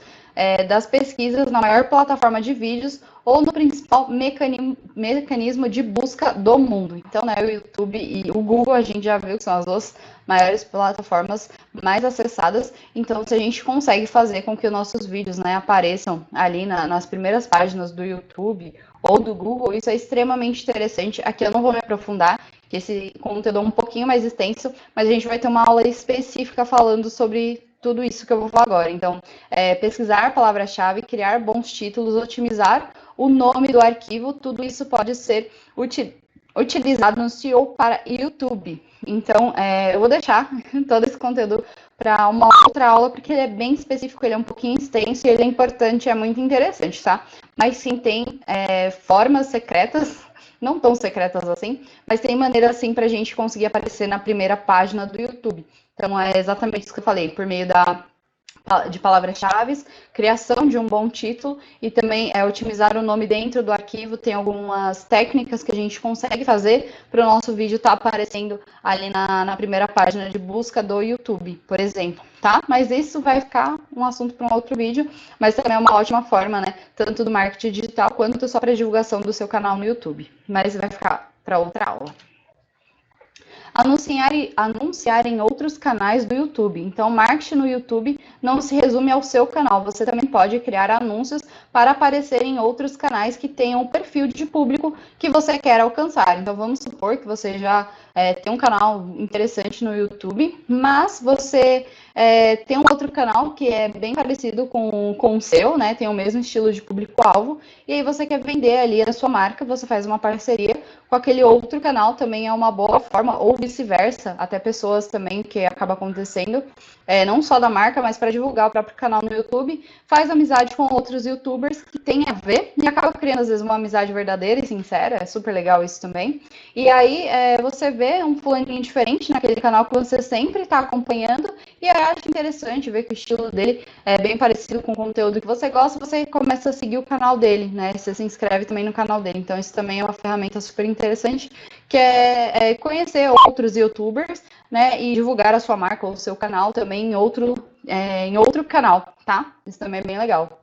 das pesquisas na maior plataforma de vídeos ou no principal mecanismo de busca do mundo? Então, né, o YouTube e o Google, a gente já viu que são as duas maiores plataformas mais acessadas. Então, se a gente consegue fazer com que os nossos vídeos, né, apareçam ali nas primeiras páginas do YouTube ou do Google, isso é extremamente interessante. Aqui eu não vou me aprofundar, que esse conteúdo é um pouquinho mais extenso, mas a gente vai ter uma aula específica falando sobre tudo isso que eu vou falar agora. Então, pesquisar palavra-chave, criar bons títulos, otimizar o nome do arquivo, tudo isso pode ser utilizado no SEO para YouTube. Então, eu vou deixar todo esse conteúdo para uma outra aula, porque ele é bem específico, ele é um pouquinho extenso e ele é importante, é muito interessante, tá? Mas sim, tem formas secretas, não tão secretas assim, mas tem maneira assim para a gente conseguir aparecer na primeira página do YouTube. Então, é exatamente isso que eu falei, por meio de palavras-chave, criação de um bom título e também otimizar o nome dentro do arquivo. Tem algumas técnicas que a gente consegue fazer para o nosso vídeo estar aparecendo ali na primeira página de busca do YouTube, por exemplo, tá? Mas isso vai ficar um assunto para um outro vídeo, mas também é uma ótima forma, né? Tanto do marketing digital quanto só para divulgação do seu canal no YouTube. Mas vai ficar para outra aula. Anunciar em outros canais do YouTube. Então, marketing no YouTube não se resume ao seu canal. Você também pode criar anúncios para aparecer em outros canais que tenham o perfil de público que você quer alcançar. Então, vamos supor que você já tem um canal interessante no YouTube, mas você Tem um outro canal que é bem parecido com o seu, né? Tem o mesmo estilo de público-alvo. E aí você quer vender ali a sua marca, você faz uma parceria com aquele outro canal, também é uma boa forma, ou vice-versa, até pessoas também que acaba acontecendo, não só da marca, mas para divulgar o próprio canal no YouTube, faz amizade com outros YouTubers que tem a ver e acaba criando às vezes uma amizade verdadeira e sincera, é super legal isso também. E aí você vê um fulaninho diferente naquele canal que você sempre está acompanhando e aí acha interessante ver que o estilo dele é bem parecido com o conteúdo que você gosta, você começa a seguir o canal dele, né? Você se inscreve também no canal dele. Então, isso também é uma ferramenta super interessante, que é conhecer outros YouTubers, né? E divulgar a sua marca ou o seu canal também em outro canal, tá? Isso também é bem legal.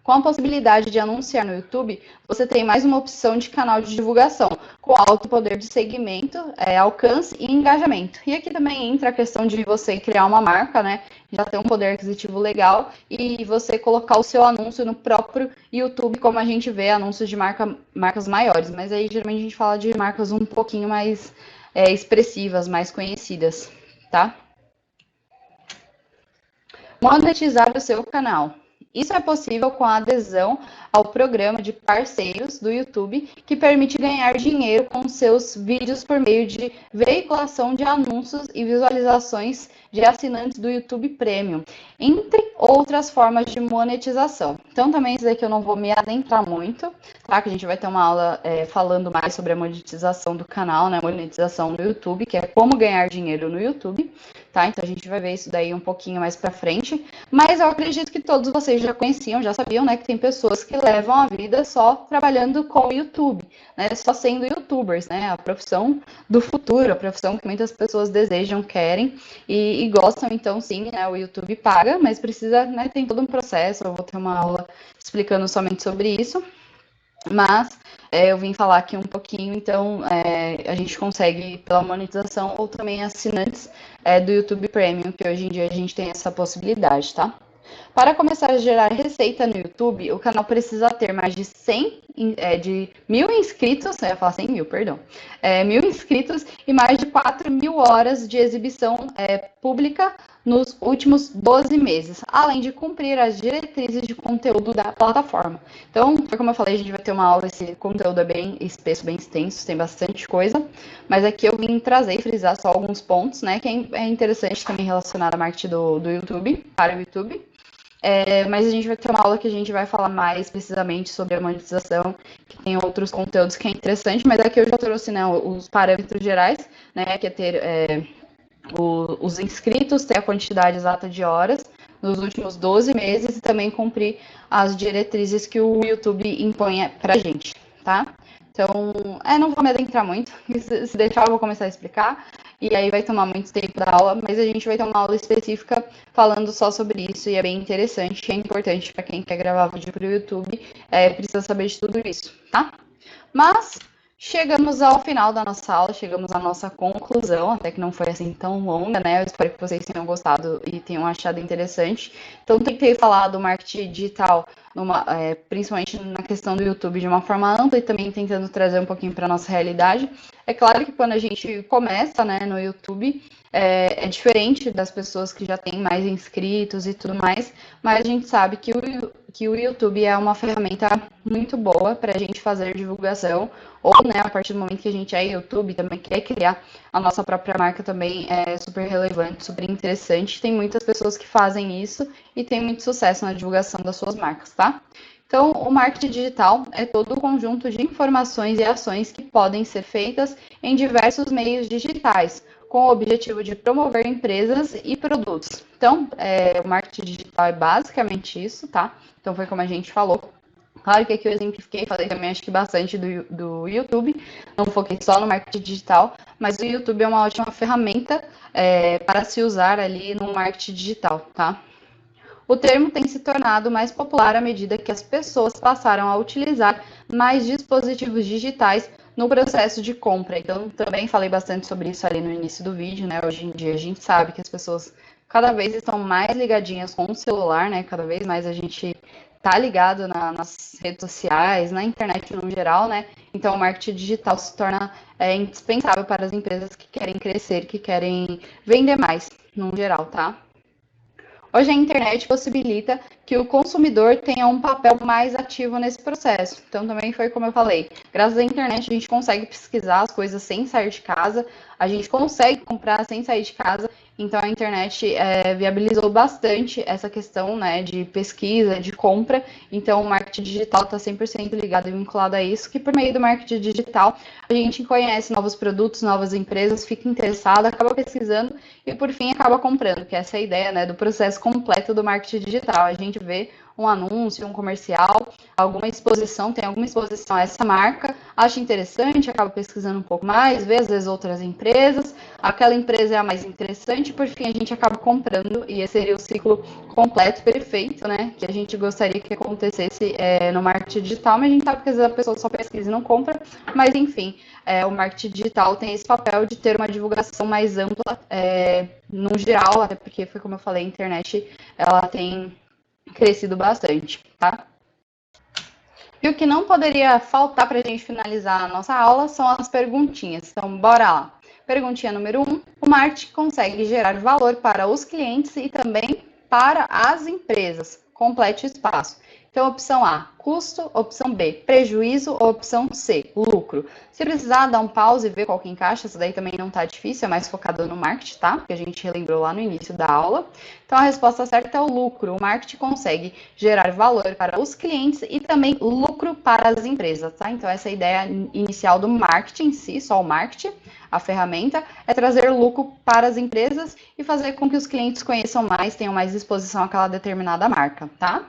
Com a possibilidade de anunciar no YouTube, você tem mais uma opção de canal de divulgação, com alto poder de segmento, alcance e engajamento. E aqui também entra a questão de você criar uma marca, né? Já ter um poder aquisitivo legal e você colocar o seu anúncio no próprio YouTube, como a gente vê anúncios de marcas maiores. Mas aí geralmente a gente fala de marcas um pouquinho mais expressivas, mais conhecidas, tá? Monetizar o seu canal. Isso é possível com a adesão ao programa de parceiros do YouTube, que permite ganhar dinheiro com seus vídeos por meio de veiculação de anúncios e visualizações de assinantes do YouTube Premium, entre outras formas de monetização. Então, também isso aqui eu não vou me adentrar muito, tá? Que a gente vai ter uma aula falando mais sobre a monetização do canal, né? Monetização do YouTube, que é como ganhar dinheiro no YouTube, tá? Então, a gente vai ver isso daí um pouquinho mais pra frente. Mas eu acredito que todos vocês já conheciam, já sabiam, né? Que tem pessoas que levam a vida só trabalhando com o YouTube, né? Só sendo YouTubers, né? A profissão do futuro, a profissão que muitas pessoas desejam, querem e gostam. Então, sim, né? O YouTube paga, mas precisa, né? Tem todo um processo. Eu vou ter uma aula explicando somente sobre isso. Mas eu vim falar aqui um pouquinho, então a gente consegue pela monetização ou também assinantes do YouTube Premium, que hoje em dia a gente tem essa possibilidade, tá? Para começar a gerar receita no YouTube, o canal precisa ter mais de 1.000 inscritos, eu ia falar 100 mil, perdão, 1.000 inscritos e mais de 4.000 horas de exibição pública nos últimos 12 meses, além de cumprir as diretrizes de conteúdo da plataforma. Então, como eu falei, a gente vai ter uma aula, esse conteúdo é bem espesso, bem extenso, tem bastante coisa, mas aqui eu vim trazer e frisar só alguns pontos, né, que é interessante também relacionado à marketing do YouTube, para o YouTube. Mas a gente vai ter uma aula que a gente vai falar mais precisamente sobre a monetização, que tem outros conteúdos que é interessante, mas aqui eu já trouxe, né, os parâmetros gerais, né, que é ter os inscritos, ter a quantidade exata de horas nos últimos 12 meses e também cumprir as diretrizes que o YouTube impõe pra gente, tá? Então, não vou me adentrar muito, se deixar eu vou começar a explicar, e aí vai tomar muito tempo da aula, mas a gente vai ter uma aula específica falando só sobre isso, e é bem interessante, é importante para quem quer gravar vídeo para o YouTube, precisa saber de tudo isso, tá? Mas chegamos ao final da nossa aula, chegamos à nossa conclusão, até que não foi assim tão longa, né? Eu espero que vocês tenham gostado e tenham achado interessante. Então, tentei falar do marketing digital, principalmente na questão do YouTube, de uma forma ampla e também tentando trazer um pouquinho para a nossa realidade. É claro que quando a gente começa, né, no YouTube, é diferente das pessoas que já têm mais inscritos e tudo mais, mas a gente sabe que o YouTube é uma ferramenta muito boa para a gente fazer divulgação, ou, né, a partir do momento que a gente é YouTube, também quer criar a nossa própria marca também é super relevante, super interessante. Tem muitas pessoas que fazem isso e tem muito sucesso na divulgação das suas marcas, tá? Então, o marketing digital é todo o conjunto de informações e ações que podem ser feitas em diversos meios digitais, com o objetivo de promover empresas e produtos. Então, o marketing digital é basicamente isso, tá? Então, foi como a gente falou. Claro que aqui eu exemplifiquei, falei também acho que bastante do YouTube, não foquei só no marketing digital, mas o YouTube é uma ótima ferramenta para se usar ali no marketing digital, tá? O termo tem se tornado mais popular à medida que as pessoas passaram a utilizar mais dispositivos digitais no processo de compra. Então, também falei bastante sobre isso ali no início do vídeo, né? Hoje em dia a gente sabe que as pessoas cada vez estão mais ligadinhas com o celular, né? Cada vez mais a gente tá ligado nas redes sociais, na internet no geral, né? Então, o marketing digital se torna indispensável para as empresas que querem crescer, que querem vender mais, no geral, tá? Hoje a internet possibilita que o consumidor tenha um papel mais ativo nesse processo. Então, também foi como eu falei, graças à internet a gente consegue pesquisar as coisas sem sair de casa, a gente consegue comprar sem sair de casa. Então, a internet viabilizou bastante essa questão, né, de pesquisa, de compra. Então, o marketing digital está 100% ligado e vinculado a isso, que por meio do marketing digital a gente conhece novos produtos, novas empresas, fica interessado, acaba pesquisando e, por fim, acaba comprando, que essa é a ideia, né, do processo completo do marketing digital. A gente vê um anúncio, um comercial, alguma exposição, tem alguma exposição a essa marca, acha interessante, acaba pesquisando um pouco mais, vê às vezes outras empresas, aquela empresa é a mais interessante, por fim a gente acaba comprando, e esse seria o ciclo completo, perfeito, né, que a gente gostaria que acontecesse no marketing digital, mas a gente sabe que às vezes a pessoa só pesquisa e não compra, mas enfim, o marketing digital tem esse papel de ter uma divulgação mais ampla, no geral, até porque foi como eu falei, a internet, ela tem crescido bastante, tá? E o que não poderia faltar para a gente finalizar a nossa aula são as perguntinhas. Então, bora lá. Perguntinha número 1. O marketing consegue gerar valor para os clientes e também para as empresas. Complete o espaço. Então, opção A, custo. Opção B, prejuízo. Opção C, lucro. Se precisar, dar um pause e ver qual que encaixa. Isso daí também não tá difícil, é mais focado no marketing, tá? Que a gente relembrou lá no início da aula. Então, a resposta certa é o lucro. O marketing consegue gerar valor para os clientes e também lucro para as empresas, tá? Então, essa é a ideia inicial do marketing em si, só o marketing, a ferramenta, é trazer lucro para as empresas e fazer com que os clientes conheçam mais, tenham mais exposição àquela determinada marca, tá?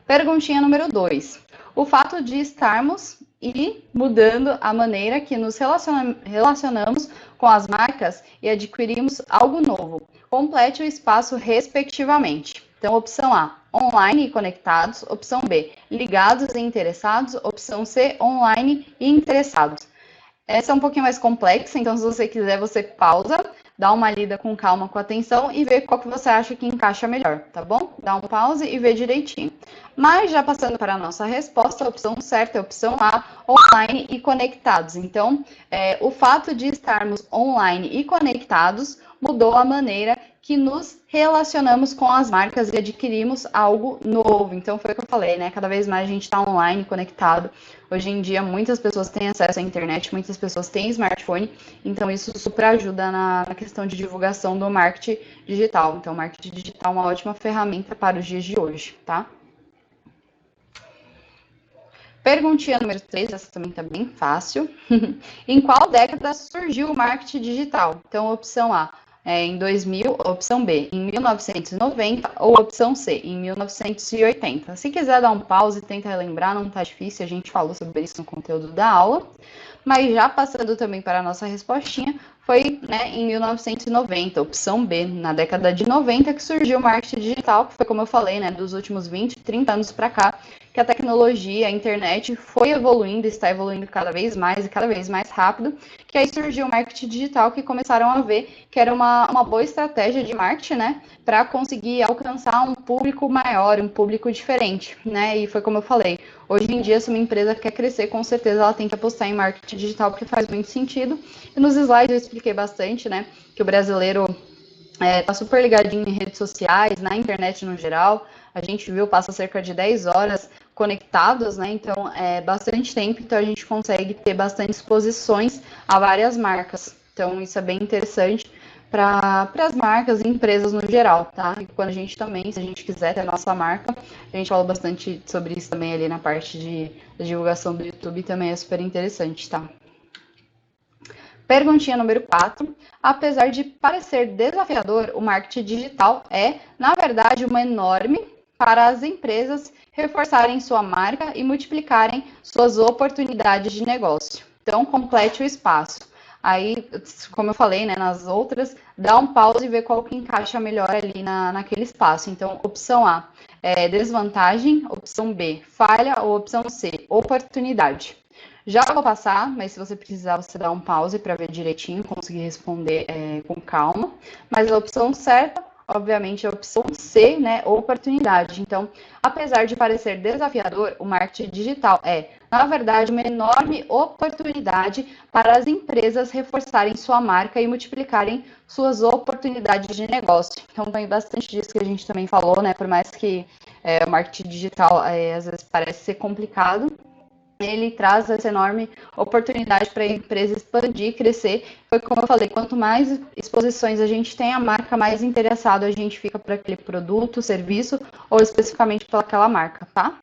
Perguntinha número 2. O fato de estarmos mudando a maneira que nos relacionamos com as marcas e adquirimos algo novo. Complete o espaço respectivamente. Então, opção A, online e conectados. Opção B, ligados e interessados. Opção C, online e interessados. Essa é um pouquinho mais complexa, então se você quiser, você pausa, dá uma lida com calma, com atenção e vê qual que você acha que encaixa melhor, tá bom? Dá um pause e vê direitinho. Mas já passando para a nossa resposta, a opção certa é a opção A, online e conectados. Então, o fato de estarmos online e conectados mudou a maneira que nos relacionamos com as marcas e adquirimos algo novo. Então, foi o que eu falei, né? Cada vez mais a gente está online, conectado. Hoje em dia, muitas pessoas têm acesso à internet, muitas pessoas têm smartphone, então isso super ajuda na questão de divulgação do marketing digital. Então, o marketing digital é uma ótima ferramenta para os dias de hoje, tá? Perguntinha número 3, essa também está bem fácil. Em qual década surgiu o marketing digital? Então, opção A, em 2000, opção B, em 1990, ou opção C, em 1980. Se quiser dar um pause e tentar relembrar, não tá difícil, a gente falou sobre isso no conteúdo da aula. Mas já passando também para a nossa respostinha, foi em 1990, opção B, na década de 90, que surgiu o marketing digital, que foi como eu falei, dos últimos 20, 30 anos para cá, que a tecnologia, a internet foi evoluindo, está evoluindo cada vez mais e cada vez mais rápido, que aí surgiu o marketing digital, que começaram a ver que era uma boa estratégia de marketing, para conseguir alcançar um público maior, um público diferente, E foi como eu falei, hoje em dia, se uma empresa quer crescer, com certeza ela tem que apostar em marketing digital, porque faz muito sentido. E nos slides eu expliquei bastante, que o brasileiro tá super ligadinho em redes sociais, na internet no geral. A gente viu, passa cerca de 10 horas conectados, Então, é bastante tempo, então a gente consegue ter bastante exposições a várias marcas. Então, isso é bem interessante para as marcas e empresas no geral, tá? E quando a gente também, se a gente quiser ter a nossa marca, a gente falou bastante sobre isso também ali na parte de divulgação do YouTube, também é super interessante, tá? Perguntinha número 4. Apesar de parecer desafiador, o marketing digital é, na verdade, uma enorme para as empresas reforçarem sua marca e multiplicarem suas oportunidades de negócio. Então, complete o espaço. Aí, como eu falei, nas outras, dá um pause e vê qual que encaixa melhor ali naquele espaço. Então, opção A, desvantagem, opção B, falha, ou opção C, oportunidade. Já vou passar, mas se você precisar, você dá um pause para ver direitinho, conseguir responder com calma. Mas a opção certa, obviamente, a opção C, né, oportunidade. Então, apesar de parecer desafiador, o marketing digital é, na verdade, uma enorme oportunidade para as empresas reforçarem sua marca e multiplicarem suas oportunidades de negócio. Então, tem bastante disso que a gente também falou, né, por mais que o marketing digital às vezes parece ser complicado, ele traz essa enorme oportunidade para a empresa expandir, crescer. Foi como eu falei, quanto mais exposições a gente tem, a marca mais interessado a gente fica por aquele produto, serviço, ou especificamente pelaquela marca, tá?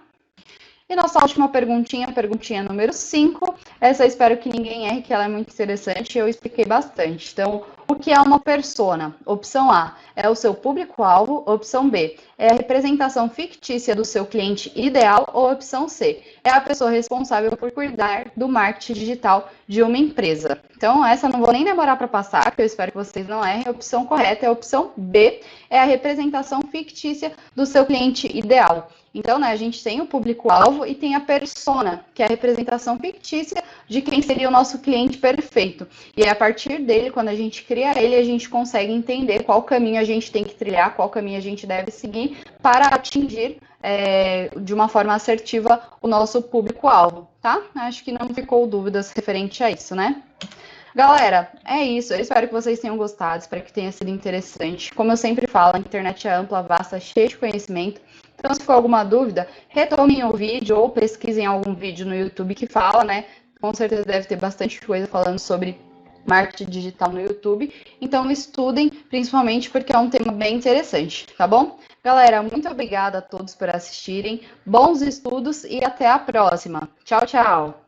E nossa última perguntinha, perguntinha número 5. Essa eu espero que ninguém erre, que ela é muito interessante e eu expliquei bastante. Então, o que é uma persona? Opção A é o seu público-alvo. Opção B é a representação fictícia do seu cliente ideal. Ou opção C é a pessoa responsável por cuidar do marketing digital de uma empresa. Então, essa eu não vou nem demorar para passar, que eu espero que vocês não errem. A opção correta é a opção B, é a representação fictícia do seu cliente ideal. Então, né, a gente tem o público-alvo e tem a persona, que é a representação fictícia de quem seria o nosso cliente perfeito. E é a partir dele, quando a gente cria ele, a gente consegue entender qual caminho a gente tem que trilhar, qual caminho a gente deve seguir para atingir de uma forma assertiva o nosso público-alvo, tá? Acho que não ficou dúvidas referente a isso, né? Galera, é isso. Eu espero que vocês tenham gostado, espero que tenha sido interessante. Como eu sempre falo, a internet é ampla, vasta, cheia de conhecimento. Então, se ficou alguma dúvida, retomem o vídeo ou pesquisem algum vídeo no YouTube que fala, né? Com certeza deve ter bastante coisa falando sobre marketing digital no YouTube. Então, estudem, principalmente porque é um tema bem interessante, tá bom? Galera, muito obrigada a todos por assistirem. Bons estudos e até a próxima. Tchau, tchau!